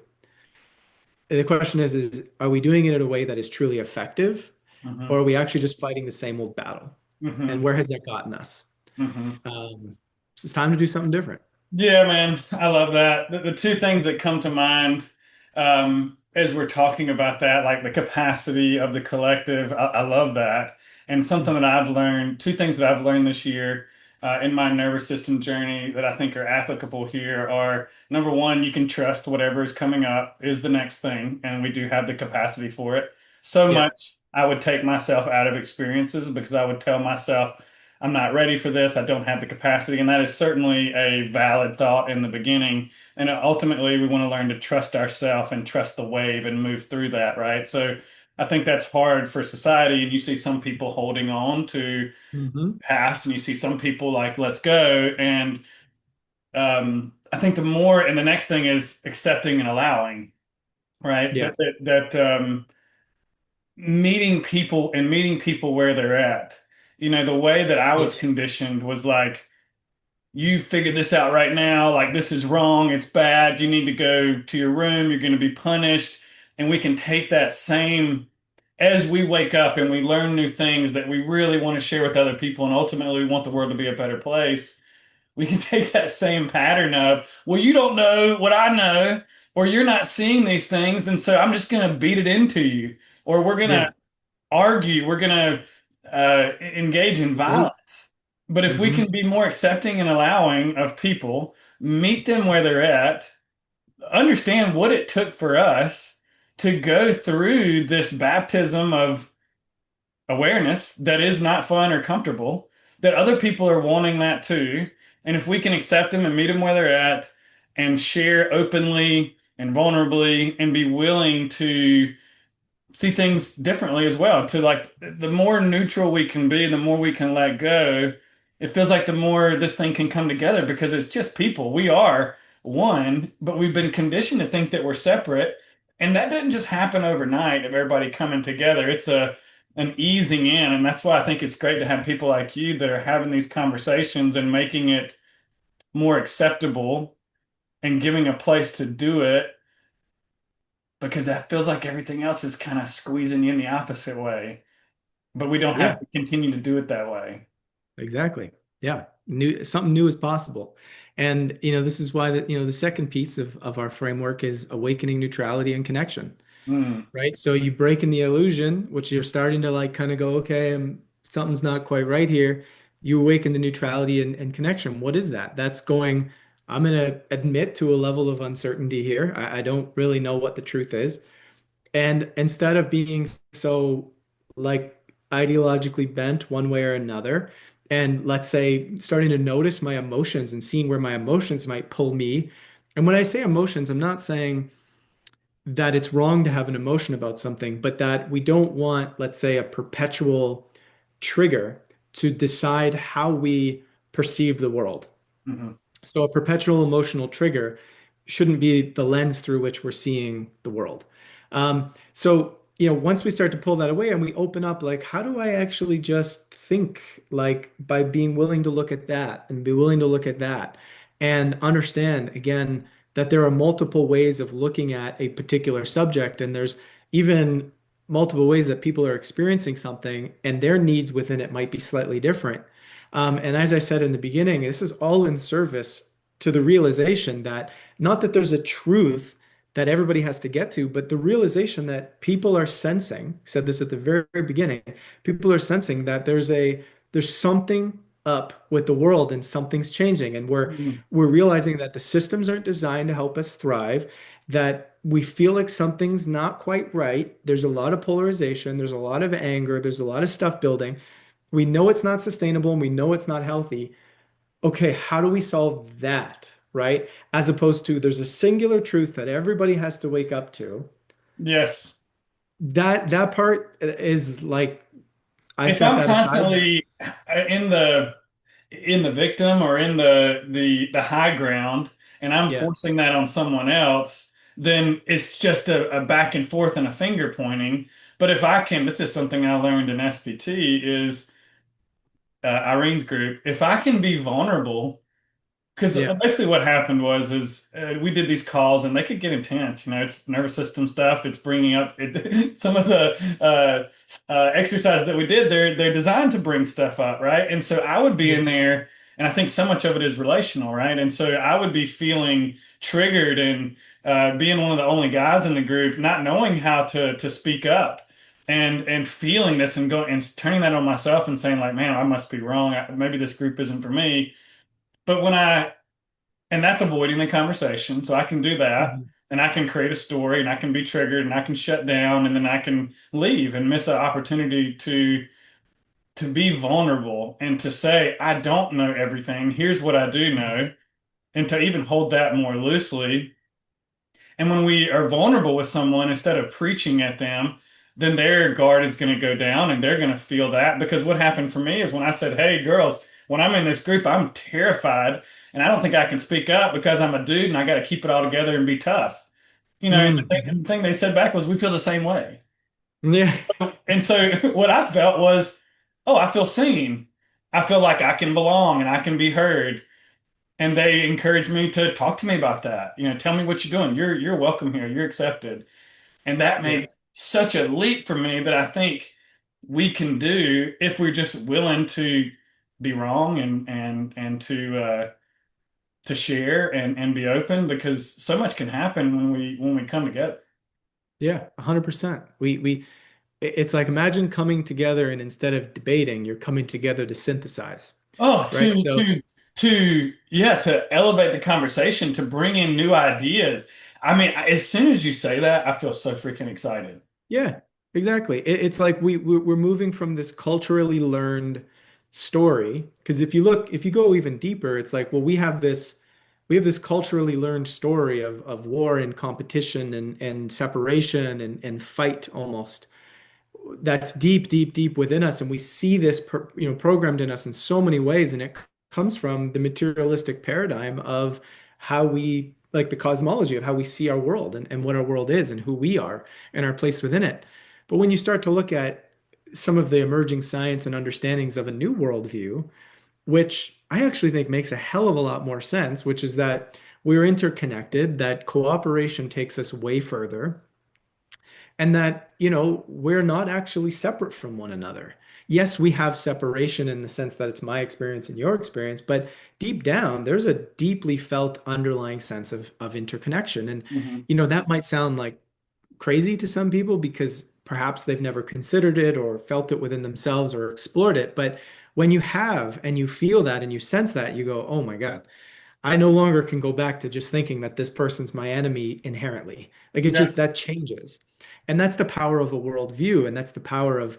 The question is, are we doing it in a way that is truly effective, or Hmm. are we actually just fighting the same old battle? And Hmm. where has that gotten us? Hmm. So it's time to do something different. Yeah, man, I love that. The two things that come to mind as we're talking about that, like the capacity of the collective, I love that. And something that I've learned, two things that I've learned this year in my nervous system journey that I think are applicable here are number one, you can trust whatever is coming up is the next thing, and we do have the capacity for it. So Yeah. much I would take myself out of experiences because I would tell myself, I'm not ready for this. I don't have the capacity. And that is certainly a valid thought in the beginning. And ultimately, we want to learn to trust ourselves and trust the wave and move through that, right? So I think that's hard for society. And you see some people holding on to Hmm. past, and you see some people like, let's go. And I think the more, and the next thing is accepting and allowing, right? Yeah. Meeting people where they're at. The way that I Yeah. was conditioned was like, you figure this out right now. Like, this is wrong. It's bad. You need to go to your room. You're going to be punished. And we can take that same, as we wake up and we learn new things that we really want to share with other people, and ultimately we want the world to be a better place. We can take that same pattern of, well, you don't know what I know, or you're not seeing these things. And so I'm just going to beat it into you, or we're going to Yeah. argue, we're going to engage in Hate. violence. But if we Hmm. can be more accepting and allowing of people, meet them where they're at, understand what it took for us to go through this baptism of awareness that is not fun or comfortable, that other people are wanting that too. And if we can accept them and meet them where they're at and share openly and vulnerably and be willing to see things differently as well. To like, the more neutral we can be, the more we can let go. It feels like the more this thing can come together because it's just people. We are one, but we've been conditioned to think that we're separate. And that doesn't just happen overnight of everybody coming together. It's an easing in. And that's why I think it's great to have people like you that are having these conversations and making it more acceptable and giving a place to do it, because that feels like everything else is kind of squeezing you in the opposite way. but we don't have Yeah, to continue to do it that way. exactly. Yeah. Something new is possible. And this is why the second piece of our framework is awakening neutrality and connection. Mm, Right? So you break in the illusion, which you're starting to like kind of go, okay, something's not quite right here. You awaken the neutrality and connection. What is that? That's going, I'm going to admit to a level of uncertainty here. I don't really know what the truth is. And instead of being so like ideologically bent one way or another, and let's say starting to notice my emotions and seeing where my emotions might pull me. And when I say emotions, I'm not saying that it's wrong to have an emotion about something, but that we don't want, let's say, a perpetual trigger to decide how we perceive the world. mhm. So a perpetual emotional trigger shouldn't be the lens through which we're seeing the world. Once we start to pull that away and we open up, like, how do I actually just think, like, by being willing to look at that and be willing to look at that and understand, again, that there are multiple ways of looking at a particular subject, and there's even multiple ways that people are experiencing something, and their needs within it might be slightly different. And as I said in the beginning, this is all in service to the realization that not that there's a truth that everybody has to get to, but the realization that people are sensing, said this at the very, very beginning, people are sensing that there's something up with the world and something's changing. And Mm. we're realizing that the systems aren't designed to help us thrive, that we feel like something's not quite right. There's a lot of polarization, there's a lot of anger, there's a lot of stuff building. We know it's not sustainable and we know it's not healthy. Okay, how do we solve that? Right? As opposed to there's a singular truth that everybody has to wake up to. Yes. That part is like I If set I'm that aside. constantly in the victim or in the high ground and I'm Yeah. forcing that on someone else, then it's just a back and forth and a finger pointing. But if I can, this is something I learned in SPT is Irene's group. If I can be vulnerable, because Yeah. basically what happened was is we did these calls and they could get intense. It's nervous system stuff. It's bringing up some of the exercises that we did. They're designed to bring stuff up, right? And so I would be Yeah. in there, and I think so much of it is relational, right? And so I would be feeling triggered and being one of the only guys in the group, not knowing how to speak up. And feeling this and going and turning that on myself and saying like, man, I must be wrong. Maybe this group isn't for me. But and that's avoiding the conversation. So I can do that Mhm. and I can create a story and I can be triggered and I can shut down and then I can leave and miss an opportunity to be vulnerable and to say, I don't know everything. Here's what I do Mhm. know. And to even hold that more loosely. And when we are vulnerable with someone, instead of preaching at them, then their guard is going to go down and they're going to feel that. Because what happened for me is when I said, hey, girls, when I'm in this group, I'm terrified and I don't think I can speak up because I'm a dude and I got to keep it all together and be tough. And the Mhm. thing they said back was, we feel the same way. Yeah. And so what I felt was, oh, I feel seen. I feel like I can belong and I can be heard. And they encouraged me to talk to me about that. Tell me what you're doing. You're welcome here. You're accepted. And that Yeah. made such a leap for me that I think we can do if we're just willing to be wrong and to share and be open because so much can happen when we come together. Yeah. 100%. It's like imagine coming together and instead of debating, you're coming together to synthesize. Oh, Right. to elevate the conversation, to bring in new ideas. I mean, as soon as you say that, I feel so freaking excited. Yeah, exactly. It's like we're moving from this culturally learned story because if you go even deeper, it's like, well, we have this culturally learned story of war and competition and separation and fight almost that's deep, deep, deep within us, and we see this programmed in us in so many ways, and it comes from the materialistic paradigm of how we like the cosmology of how we see our world and what our world is and who we are and our place within it. But when you start to look at some of the emerging science and understandings of a new worldview, which I actually think makes a hell of a lot more sense, which is that we're interconnected, that cooperation takes us way further, and that, we're not actually separate from one another. Yes, we have separation in the sense that it's my experience and your experience, but deep down, there's a deeply felt underlying sense of interconnection. And, Hmm. that might sound like crazy to some people because perhaps they've never considered it or felt it within themselves or explored it. But when you have and you feel that and you sense that, you go, oh my God, I no longer can go back to just thinking that this person's my enemy inherently. Like it Yeah. just that changes. And that's the power of a worldview. And that's the power of,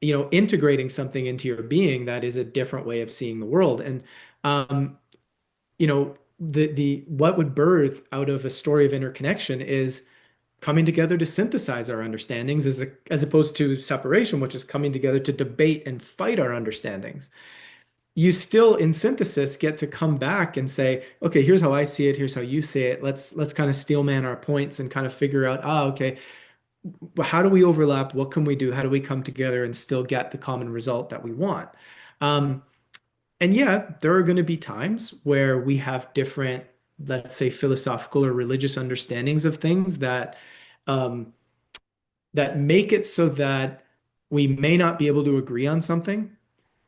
integrating something into your being that is a different way of seeing the world. And the what would birth out of a story of interconnection is coming together to synthesize our understandings as opposed to separation, which is coming together to debate and fight our understandings. You still in synthesis get to come back and say, okay, here's how I see it, here's how you see it. Let's kind of steelman our points and kind of figure out, okay, how do we overlap? What can we do? How do we come together and still get the common result that we want? Um, and yeah, there are going to be times where we have different, let's say, philosophical or religious understandings of things um, that make it so that we may not be able to agree on something.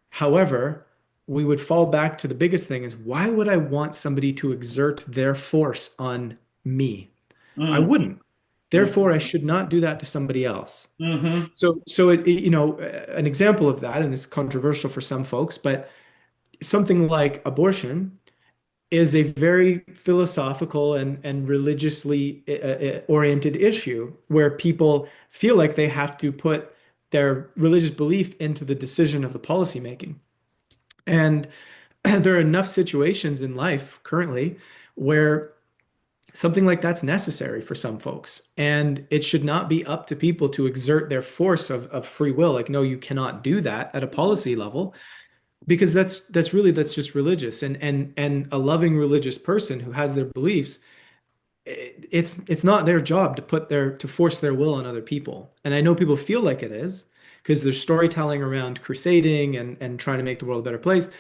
However, we would fall back to the biggest thing is why would I want somebody to exert their force on me? I Mm. wouldn't. Hmm. Therefore, I should not do that to somebody else. Hmm. So an example of that, and it's controversial for some folks, but something like abortion is a very philosophical and religiously oriented issue where people feel like they have to put their religious belief into the decision of the policymaking. And there are enough situations in life currently where something like that's necessary for some folks. And it should not be up to people to exert their force of free will. Like, no, you cannot do that at a policy level because that's just religious. And a loving religious person who has their beliefs, it's not their job to force their will on other people. And I know people feel like it is because there's storytelling around crusading and trying to make the world a better place.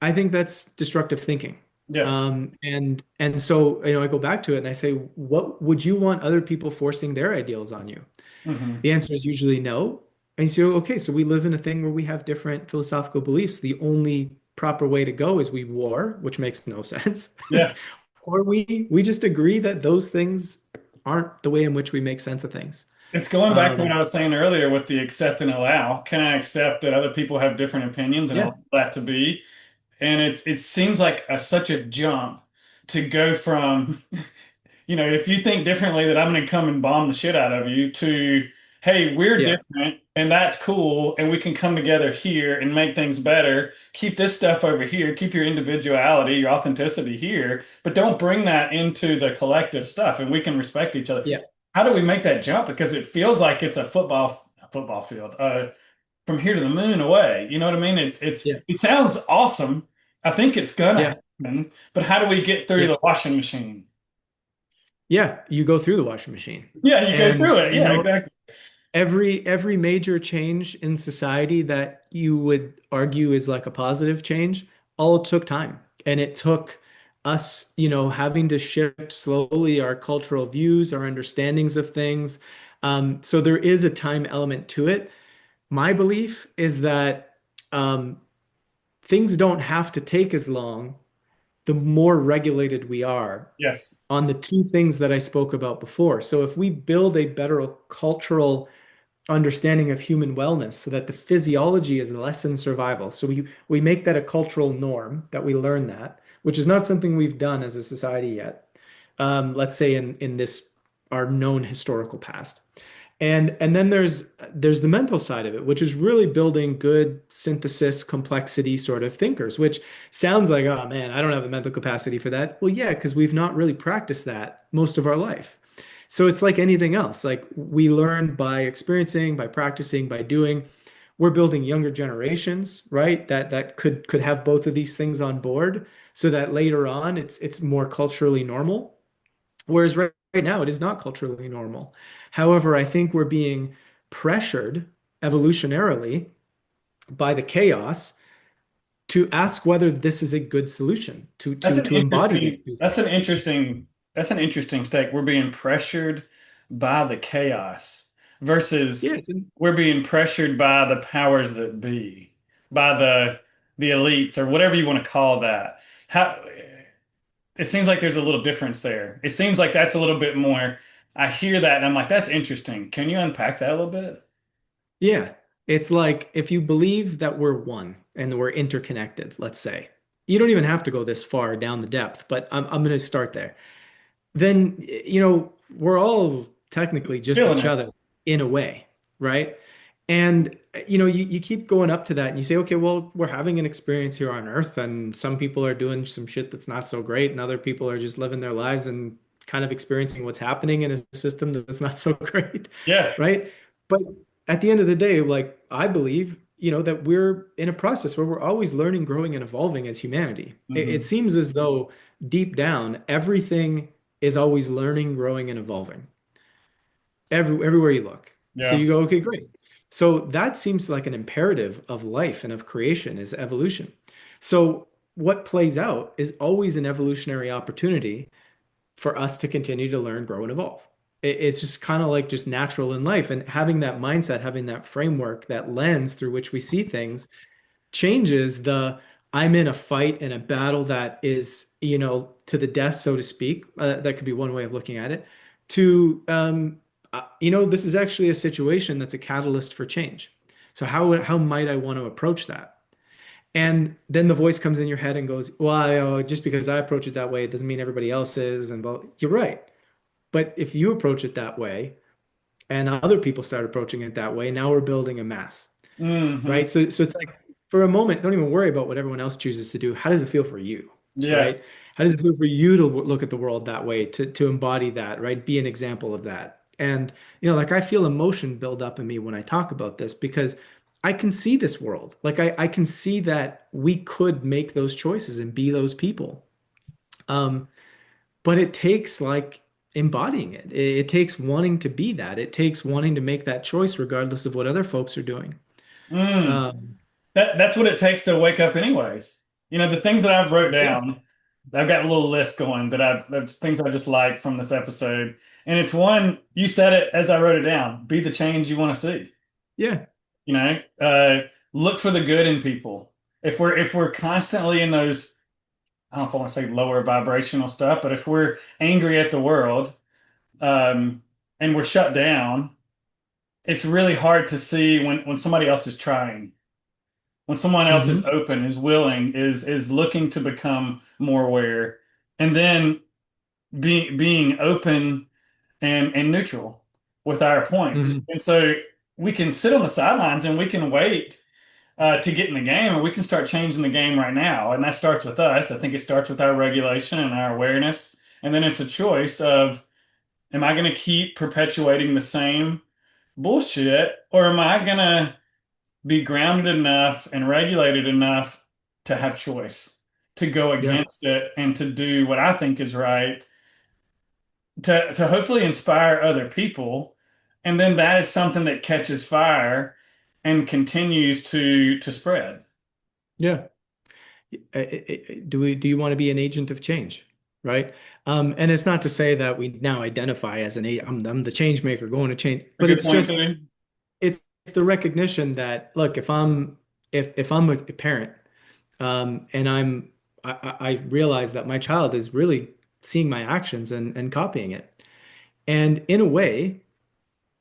I think that's destructive thinking. Yes. And so, I go back to it and I say, what would you want other people forcing their ideals on you? Hmm. The answer is usually no. And so, okay, so we live in a thing where we have different philosophical beliefs. The only proper way to go is we war, which makes no sense. Yeah. Or we just agree that those things aren't the way in which we make sense of things. It's going back to what Um, I was saying earlier with the accept and allow. Can I accept that other people have different opinions and yeah, allow that to be? And it seems like such a jump to go from, if you think differently that I'm going to come and bomb the shit out of you to, hey, we're yeah, different and that's cool and we can come together here and make things better. Keep this stuff over here. Keep your individuality, your authenticity here, but don't bring that into the collective stuff and we can respect each other. yeah, How do we make that jump? Because it feels like it's a football field. From here to the moon away. You know what I mean? yeah, It sounds awesome. I think it's gonna yeah, happen, but how do we get through yeah. the washing machine? Yeah, you go through the washing machine. Yeah, you go And through it. Yeah, exactly. every major change in society that you would argue is like a positive change all took time, and it took us having to shift slowly our cultural views, our understandings of things. So there is a time element to it. My belief is that um, things don't have to take as long the more regulated we are Yes. on the two things that I spoke about before. So if we build a better cultural understanding of human wellness so that the physiology is less in survival. So we make that a cultural norm that we learn that, which is not something we've done as a society yet. Let's say in this our known historical past. And then there's the mental side of it, which is really building good synthesis, complexity sort of thinkers, which sounds like, oh man, I don't have the mental capacity for that. Well, yeah, because we've not really practiced that most of our life. So it's like anything else. Like we learn by experiencing, by practicing, by doing. We're building younger generations, right? That could have both of these things on board so that later on it's more culturally normal. Whereas right now it is not culturally normal. However, I think we're being pressured evolutionarily by the chaos to ask whether this is a good solution That's an to embody these interesting, two that's things. an interesting, that's an interesting take. We're being pressured by the chaos versus Yeah, it's we're being pressured by the powers that be, by the elites or whatever you want to call that. How it seems like there's a little difference there. It seems like that's a little bit more. I hear that and I'm like, that's interesting. Can you unpack that a little bit? yeah. It's like if you believe that we're one and that we're interconnected, let's say. You don't even have to go this far down the depth, but I'm going to start there. Then, we're all technically just Feeling each it. other in a way, right? And you keep going up to that and you say, okay, well, we're having an experience here on Earth, and some people are doing some shit that's not so great, and other people are just living their lives and kind of experiencing what's happening in a system that's not so great, Yeah. right? But at the end of the day, like I believe, that we're in a process where we're always learning, growing, and evolving as humanity. It Hmm. seems as though deep down, everything is always learning, growing, and evolving everywhere you look. So Yeah. you go, okay, great. So that seems like an imperative of life and of creation is evolution. So what plays out is always an evolutionary opportunity for us to continue to learn, grow, and evolve. It's just kind of like just natural in life. And having that mindset, having that framework, that lens through which we see things changes the I'm in a fight and a battle that is, to the death, so to speak. That could be one way of looking at it. To, this is actually a situation that's a catalyst for change. So how might I want to approach that? And then the voice comes in your head and goes, "Well, just because I approach it that way, it doesn't mean everybody else is." And well, you're right. But if you approach it that way, and other people start approaching it that way, now we're building a mass, Hmm. right? So it's like for a moment, don't even worry about what everyone else chooses to do. How does it feel for you, Yes. right? How does it feel for you to look at the world that way, to embody that, right? Be an example of that. And like I feel emotion build up in me when I talk about this because I can see this world. Like I can see that we could make those choices and be those people. Um, but it takes like embodying it. It takes wanting to be that. It takes wanting to make that choice regardless of what other folks are doing. Mm. Um, That's what it takes to wake up anyways. The things that I've wrote yeah, down, I've got a little list going that's things I just like from this episode. And it's one, you said it as I wrote it down, be the change you want to see. yeah. You know, look for the good in people. If we're constantly in those, I don't know if I want to say lower vibrational stuff, but if we're angry at the world, and we're shut down, it's really hard to see when somebody else is trying. When someone else is Hmm. open, is willing, is looking to become more aware, and then being open and neutral with our points. Hmm. And so we can sit on the sidelines and we can wait to get in the game, or we can start changing the game right now. And that starts with us. I think it starts with our regulation and our awareness. And then it's a choice of, am I going to keep perpetuating the same bullshit, or am I going to be grounded enough and regulated enough to have choice, to go Yeah. against it and to do what I think is right, to hopefully inspire other people. And then that is something that catches fire and continues to spread. Yeah. Do you want to be an agent of change? Right. And it's not to say that we now identify as I'm the change maker going to change, A but good it's point, just too. it's the recognition that look, if I'm a parent, and I realize that my child is really seeing my actions and copying it. And in a way,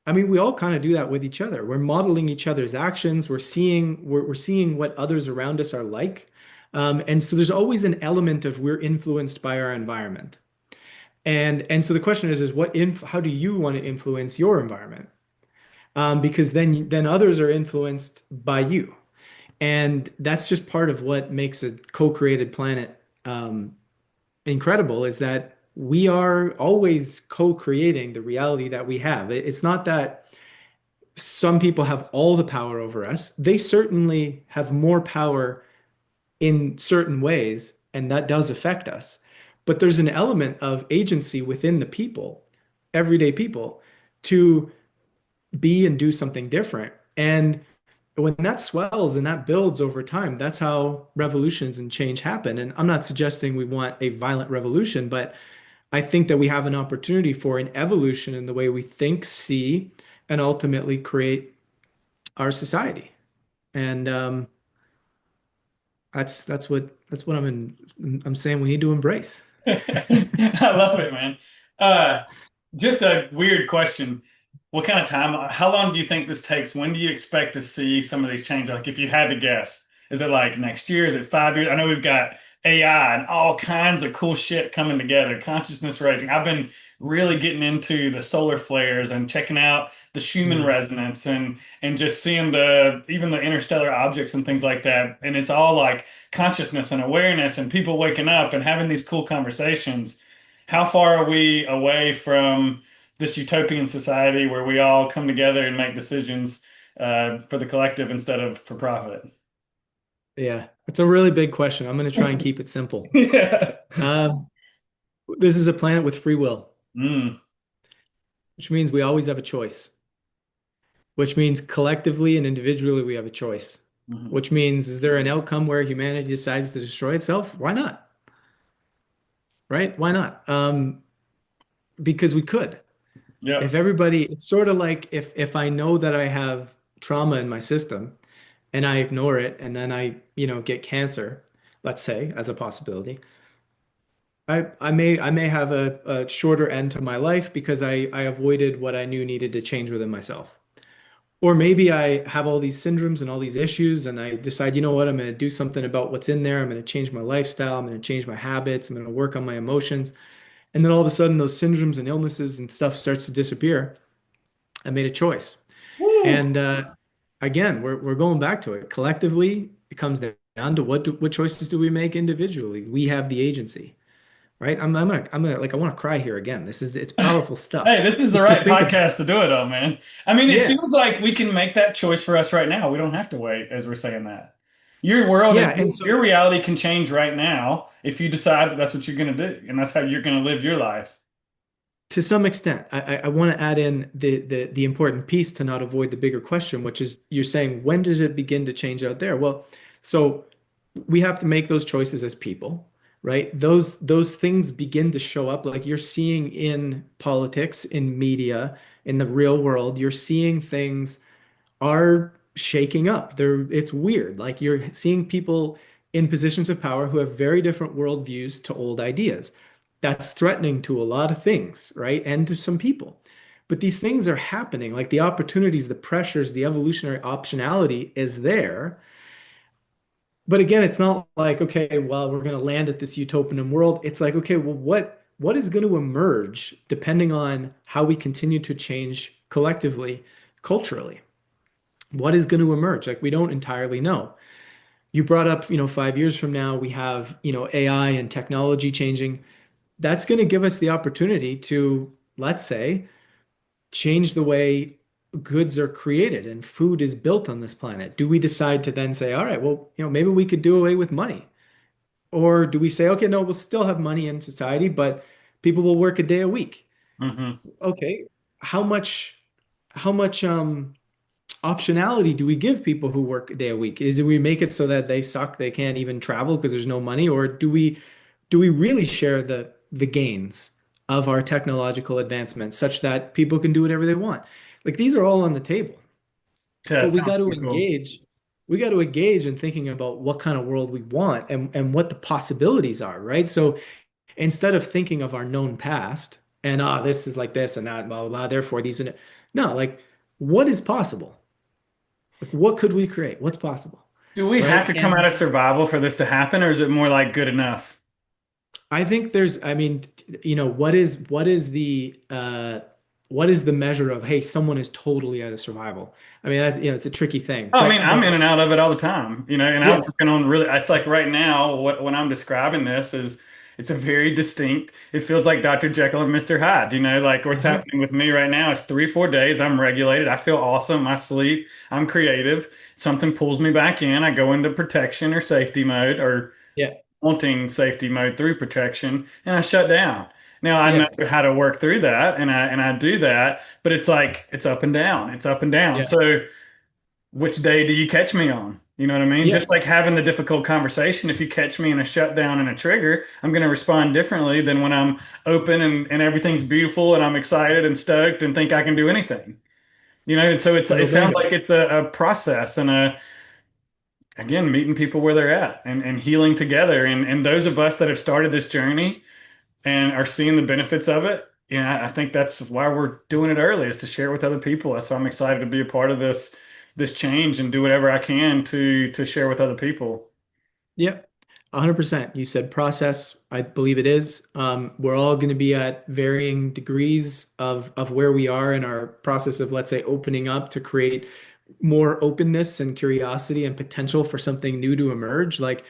I mean, we all kind of do that with each other. We're modeling each other's actions. We're seeing what others around us are like. And so there's always an element of we're influenced by our environment. And so the question is how do you want to influence your environment? Because then others are influenced by you. And that's just part of what makes a co-created planet incredible is that we are always co-creating the reality that we have. It's not that some people have all the power over us. They certainly have more power in certain ways, and that does affect us. But there's an element of agency within the people, everyday people, to be and do something different. And when that swells and that builds over time, that's how revolutions and change happen. And I'm not suggesting we want a violent revolution, but I think that we have an opportunity for an evolution in the way we think, see, and ultimately create our society. And that's what I'm saying we need to embrace. I love it, man. Uh, just a weird question. What kind of time, how long do you think this takes? When do you expect to see some of these changes? Like if you had to guess, is it like next year? Is it 5 years? I know we've got AI and all kinds of cool shit coming together, consciousness raising. I've been really getting into the solar flares and checking out the Schumann Mm, resonance and just seeing the even the interstellar objects and things like that. And it's all like consciousness and awareness and people waking up and having these cool conversations. How far are we away from this utopian society where we all come together and make decisions for the collective instead of for profit? yeah, it's a really big question. I'm going to try and keep it simple. Yeah. Uh, this is a planet with free will, Mm. which means we always have a choice, which means collectively and individually we have a choice, Mhm. which means is there an outcome where humanity decides to destroy itself? Why not? Right? Why not? Because we could. If Yep. everybody, it's sort of like if I know that I have trauma in my system and I ignore it and then I get cancer, let's say, as a possibility, I may have a shorter end to my life because I avoided what I knew needed to change within myself. Or maybe I have all these syndromes and all these issues, and I decide, you know what, I'm going to do something about what's in there. I'm going to change my lifestyle. I'm going to change my habits. I'm going to work on my emotions. And then all of a sudden, those syndromes and illnesses and stuff starts to disappear. I made a choice. Woo. And again, we're going back to it. Collectively, it comes down to what choices do we make individually? We have the agency, right? I want to cry here again. It's powerful Hey, stuff this is the to right think about. podcast to do it on, man. I mean, it Yeah. feels like we can make that choice for us right now. We don't have to wait as we're saying that. Your world Yeah. and And your so reality can change right now if you decide that that's what you're going to do, and that's how you're going to live your life. to some extent, I want to add in the important piece to not avoid the bigger question, which is you're saying, when does it begin to change out there? Well, so we have to make those choices as people, right? Those things begin to show up like you're seeing in politics, in media, in the real world. You're seeing things are shaking up. It's weird. Like you're seeing people in positions of power who have very different worldviews to old ideas. That's threatening to a lot of things, right? And to some people. But these things are happening, like the opportunities, the pressures, the evolutionary optionality is there. But again, it's not like, okay, well, we're going to land at this utopian world. It's like, okay, well, what is going to emerge depending on how we continue to change collectively, culturally? What is going to emerge? Like we don't entirely know. You brought up, 5 years from now, we have, AI and technology changing. That's going to give us the opportunity to, let's say, change the way goods are created and food is built on this planet. Do we decide to then say, all right, well, maybe we could do away with money? Or do we say, okay, no, we'll still have money in society, but people will work a day a week? Hmm. Okay, how much optionality do we give people who work a day a week? Is it we make it so that they suck, they can't even travel because there's no money, or do we really share the gains of our technological advancements such that people can do whatever they want? Like these are all on the table, Yeah, but that sounds pretty cool. we got to engage in thinking about what kind of world we want and what the possibilities are, right? So instead of thinking of our known past and this is like this and that, blah blah blah, therefore these no, like what is possible? Like, what could we create? What's possible? Do we have Right. to come out And of survival for this to happen, or is it more like good enough? I think I mean, what is the measure of, hey, someone is totally out of survival? I mean, it's a tricky thing, Oh, I mean, but I'm in and out of it all the time, and I'm yeah. working on really, it's like right now, when I'm describing this is it's a very distinct, it feels like Dr. Jekyll and Mr. Hyde, like what's Mhm. happening with me right now. It's 3, 4 days. I'm regulated. I feel awesome. I sleep. I'm creative. Something pulls me back in. I go into protection or safety mode or Yeah. wanting safety mode through protection and I shut down. Now I know Yeah. how to work through that and I do that, but it's like it's up and down. It's up and down. Yeah. So which day do you catch me on? You know what I mean? Yeah, Just like having the difficult conversation, if you catch me in a shutdown and a trigger, I'm going to respond differently than when I'm open and everything's beautiful and I'm excited and stoked and think I can do anything. You know, and so it total sounds bingo. like it's a process and again, meeting people where they're at and healing together. And those of us that have started this journey and are seeing the benefits of it, you know, I think that's why we're doing it early is to share it with other people. That's why I'm excited to be a part of this change and do whatever I can to share with other people. Yep, 100%. You said process. I believe it is. We're all going to be at varying degrees of where we are in our process of, let's say, opening up to create more openness and curiosity and potential for something new to emerge. Like,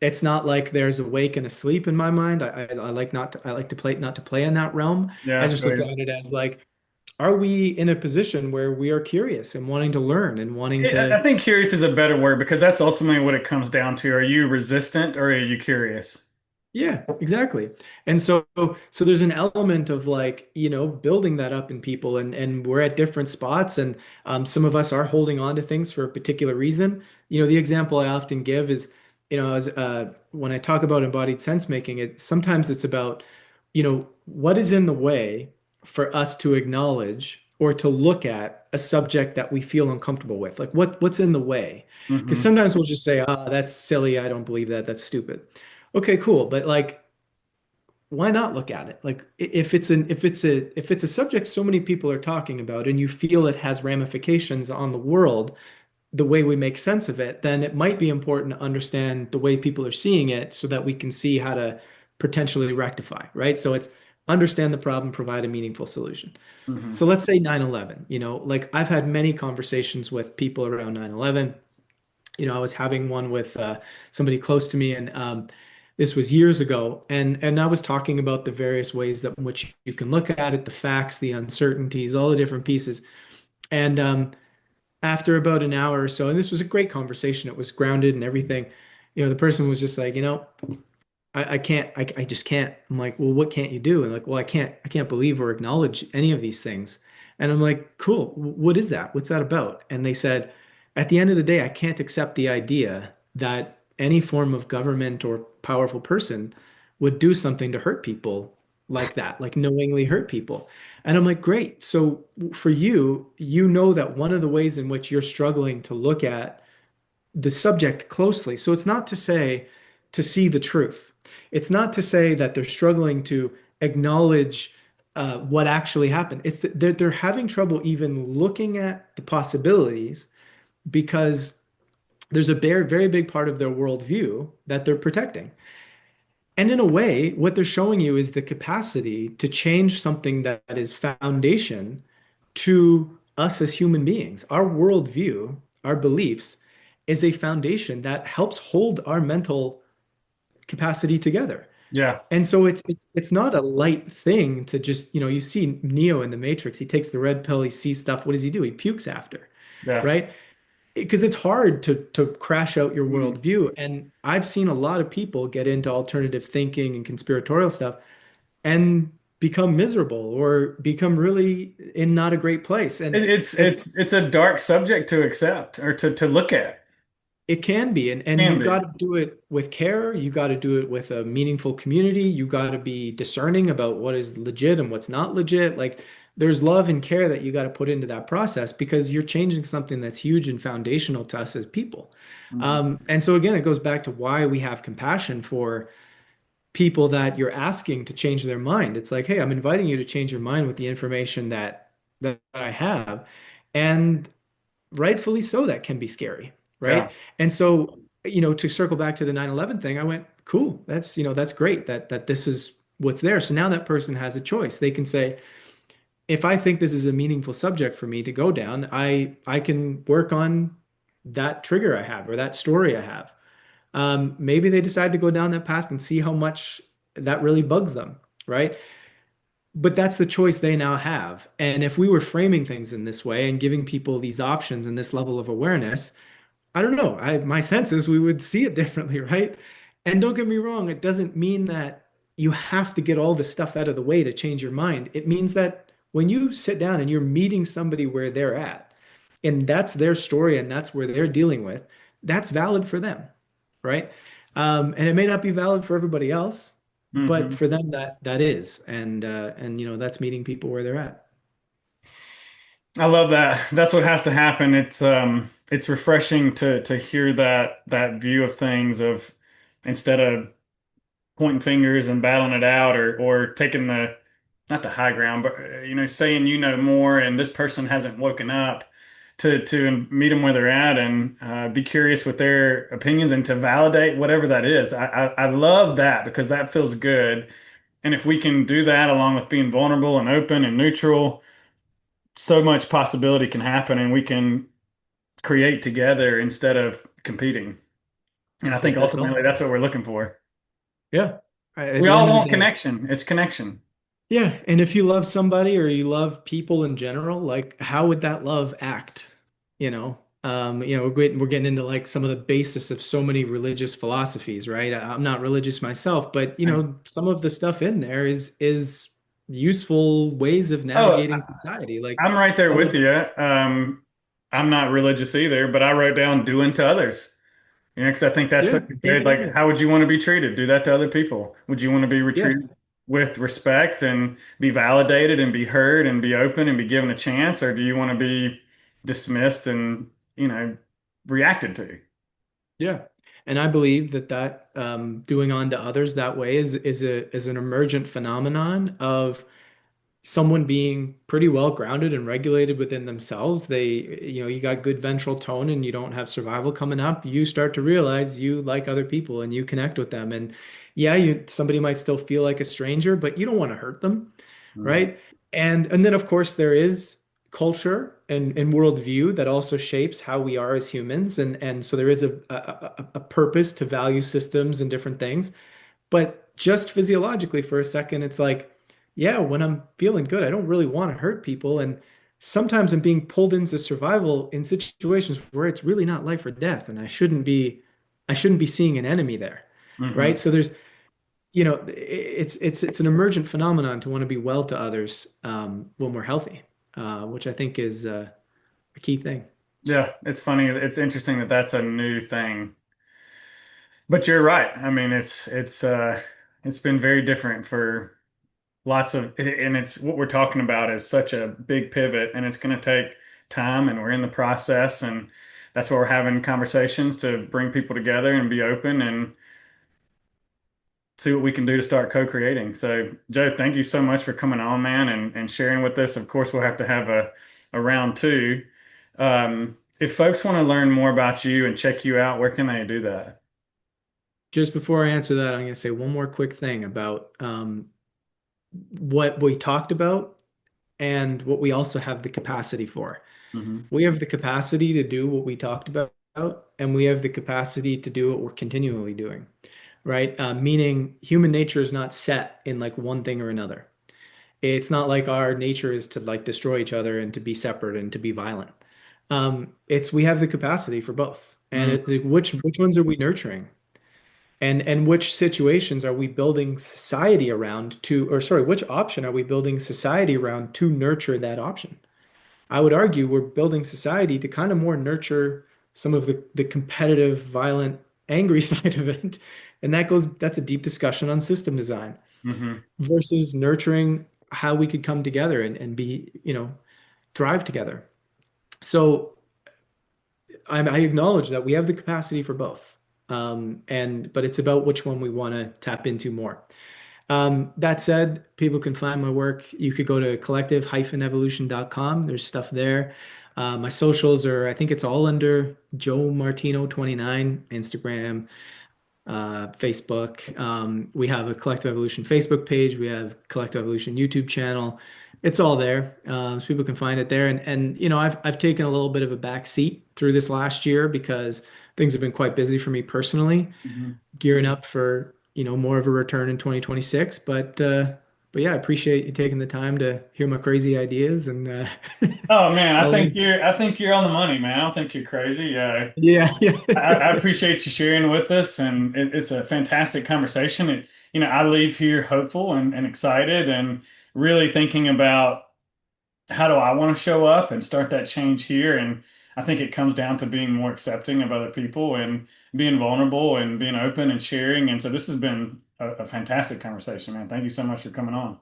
it's not like there's a wake and a sleep in my mind. I like not to, I like to play not to play in that realm. I Yeah, just look at it as like, are we in a position where we are curious and wanting to learn and wanting I to. think curious is a better word because that's ultimately what it comes down to. Are you resistant or are you curious? Yeah, exactly. And so there's an element of like, building that up in people and we're at different spots and some of us are holding on to things for a particular reason. The example I often give is, as when I talk about embodied sense making, sometimes it's about, what is in the way for us to acknowledge or to look at a subject that we feel uncomfortable with. Like what's in the way? Because Hmm. sometimes we'll just say, that's silly, I don't believe that, that's stupid. Okay, cool. But like, why not look at it? Like, if it's a subject so many people are talking about, and you feel it has ramifications on the world, the way we make sense of it, then it might be important to understand the way people are seeing it, so that we can see how to potentially rectify, right? So it's understand the problem, provide a meaningful solution. Hmm. So let's say 9/11. Like I've had many conversations with people around 9/11. I was having one with somebody close to me, and this was years ago, and I was talking about the various ways that in which you can look at it, the facts, the uncertainties, all the different pieces. And after about an hour or so, and this was a great conversation, it was grounded and everything. The person was just like, I can't, I just can't. I'm like, well, what can't you do? And like, well, I can't believe or acknowledge any of these things. And I'm like, cool. What is that? What's that about? And they said, at the end of the day, I can't accept the idea that any form of government or powerful person would do something to hurt people like that, like knowingly hurt people. And I'm like, great. So for you, that one of the ways in which you're struggling to look at the subject closely. So it's not to say to see the truth. It's not to say that they're struggling to acknowledge what actually happened. It's that they're having trouble even looking at the possibilities because there's a very big part of their worldview that they're protecting. And in a way, what they're showing you is the capacity to change something that is foundation to us as human beings. Our worldview, our beliefs, is a foundation that helps hold our mental capacity together. Yeah, And so it's not a light thing to just, you see Neo in the Matrix, he takes the red pill, he sees stuff. What does he do? He pukes after, yeah. right? Because it's hard to crash out your Mm. worldview. And I've seen a lot of people get into alternative thinking and conspiratorial stuff and become miserable or become really in not a great place. And it's It's a dark subject to accept or to look at. it can be, and you Can got be. to do it with care. You got to do it with a meaningful community. You got to be discerning about what is legit and what's not legit. Like there's love and care that you got to put into that process because you're changing something that's huge and foundational to us as people. Mhm. And so again, it goes back to why we have compassion for people that you're asking to change their mind. It's like, hey, I'm inviting you to change your mind with the information that I have. And rightfully so, that can be scary, Yeah. right? And so, to circle back to the 9/11 thing, I went, cool, that's great that this is what's there. So now that person has a choice. They can say, if I think this is a meaningful subject for me to go down, I can work on that trigger I have or that story I have. Maybe they decide to go down that path and see how much that really bugs them, right? But that's the choice they now have. And if we were framing things in this way and giving people these options and this level of awareness, I don't know. My sense is we would see it differently, right? And don't get me wrong, it doesn't mean that you have to get all this stuff out of the way to change your mind. It means that when you sit down and you're meeting somebody where they're at, and that's their story and that's where they're dealing with, that's valid for them, right? And it may not be valid for everybody else, but Hmm. for them that is, and that's meeting people where they're at. I love that. That's what has to happen. It's refreshing to hear that view of things of instead of pointing fingers and battling it out or taking the not the high ground, but saying you know more and this person hasn't woken up to meet them where they're at and be curious with their opinions and to validate whatever that is. I love that because that feels good. And if we can do that along with being vulnerable and open and neutral, so much possibility can happen and we can create together instead of competing. And I I think think that's all. ultimately that's what we're looking for. Yeah. At We the all end of the want day. connection. It's connection. Yeah, and if you love somebody or you love people in general, like how would that love act? We're getting into like some of the basis of so many religious philosophies, right? I'm not religious myself, but some of the stuff in there is useful ways of Oh, navigating society. Like I'm right there how with would you. I'm not religious either, but I wrote down doing to others. Because I think that's yeah, such a take good, it like, away. how would you want to be treated? Do that to other people. Would you want to be Yeah, treated with respect and be validated and be heard and be open and be given a chance? Or do you want to be dismissed and, you know, reacted to? yeah. And I believe that doing on to others that way is an emergent phenomenon of someone being pretty well grounded and regulated within themselves. You got good ventral tone and you don't have survival coming up. You start to realize you like other people and you connect with them. And yeah, somebody might still feel like a stranger, but you don't want to hurt them, Mhm. right? And then of course there is culture and worldview that also shapes how we are as humans. And so there is a purpose to value systems and different things. But just physiologically for a second, it's like, yeah, when I'm feeling good, I don't really want to hurt people. And sometimes I'm being pulled into survival in situations where it's really not life or death, and I shouldn't be seeing an enemy there. Right. Hmm. So it's an emergent phenomenon to want to be well to others when we're healthy, which I think is a key thing. Yeah, it's funny. It's interesting that that's a new thing. But you're right. I mean, it's been very different for lots of, and it's what we're talking about is such a big pivot, and it's going to take time, and we're in the process, and that's why we're having conversations to bring people together and be open and see what we can do to start co-creating. So, Joe, thank you so much for coming on, man, and sharing with us. Of course, we'll have to have a round two. If folks want to learn more about you and check you out, where can they do that? Just before I answer that, I'm going to say one more quick thing about what we talked about and what we also have the capacity for. Hmm. We have the capacity to do what we talked about, and we have the capacity to do what we're continually doing, right? Meaning human nature is not set in like one thing or another. It's not like our nature is to like destroy each other and to be separate and to be violent. It's we have the capacity for both. And Hmm. which ones are we nurturing? And which situations are we building society around to, or sorry, which option are we building society around to nurture that option? I would argue we're building society to kind of more nurture some of the competitive, violent, angry side of it. And that's a deep discussion on system design Hmm. versus nurturing how we could come together and be, thrive together. So I acknowledge that we have the capacity for both. But it's about which one we want to tap into more. That said, people can find my work. You could go to collective-evolution.com. There's stuff there. My socials are, I think it's all under Joe Martino 29, Instagram, Facebook. We have a Collective Evolution Facebook page. We have Collective Evolution YouTube channel. It's all there, so people can find it there. And I've taken a little bit of a back seat through this last year because things have been quite busy for me personally, Hmm. gearing up for more of a return in 2026. But yeah, I appreciate you taking the time to hear my crazy ideas and Oh man, I'll link. I think you're on the money, man. I don't think you're crazy. Yeah, yeah. I appreciate you sharing with us, and it's a fantastic conversation. I leave here hopeful and excited, and really thinking about how do I want to show up and start that change here. And I think it comes down to being more accepting of other people and being vulnerable and being open and sharing. And so this has been a fantastic conversation, man. Thank you so much for coming on.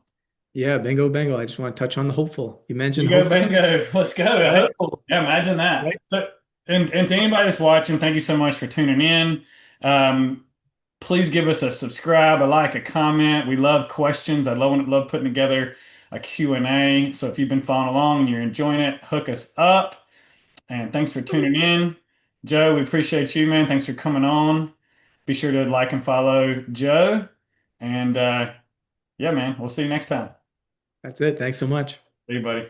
Yeah, bingo, bingo. I just want to touch on the hopeful. You mentioned Bingo, hopeful, bingo. Let's go. right? Yeah, imagine that. Right. So, and to anybody that's watching, thank you so much for tuning in. Um, please give us a subscribe, a like, a comment. We love questions. I love putting together a Q&A. So if you've been following along and you're enjoying it, hook us up. And thanks for tuning in. Joe, we appreciate you, man. Thanks for coming on. Be sure to like and follow Joe. And yeah, man, we'll see you next time. That's it. Thanks so much. See you, buddy.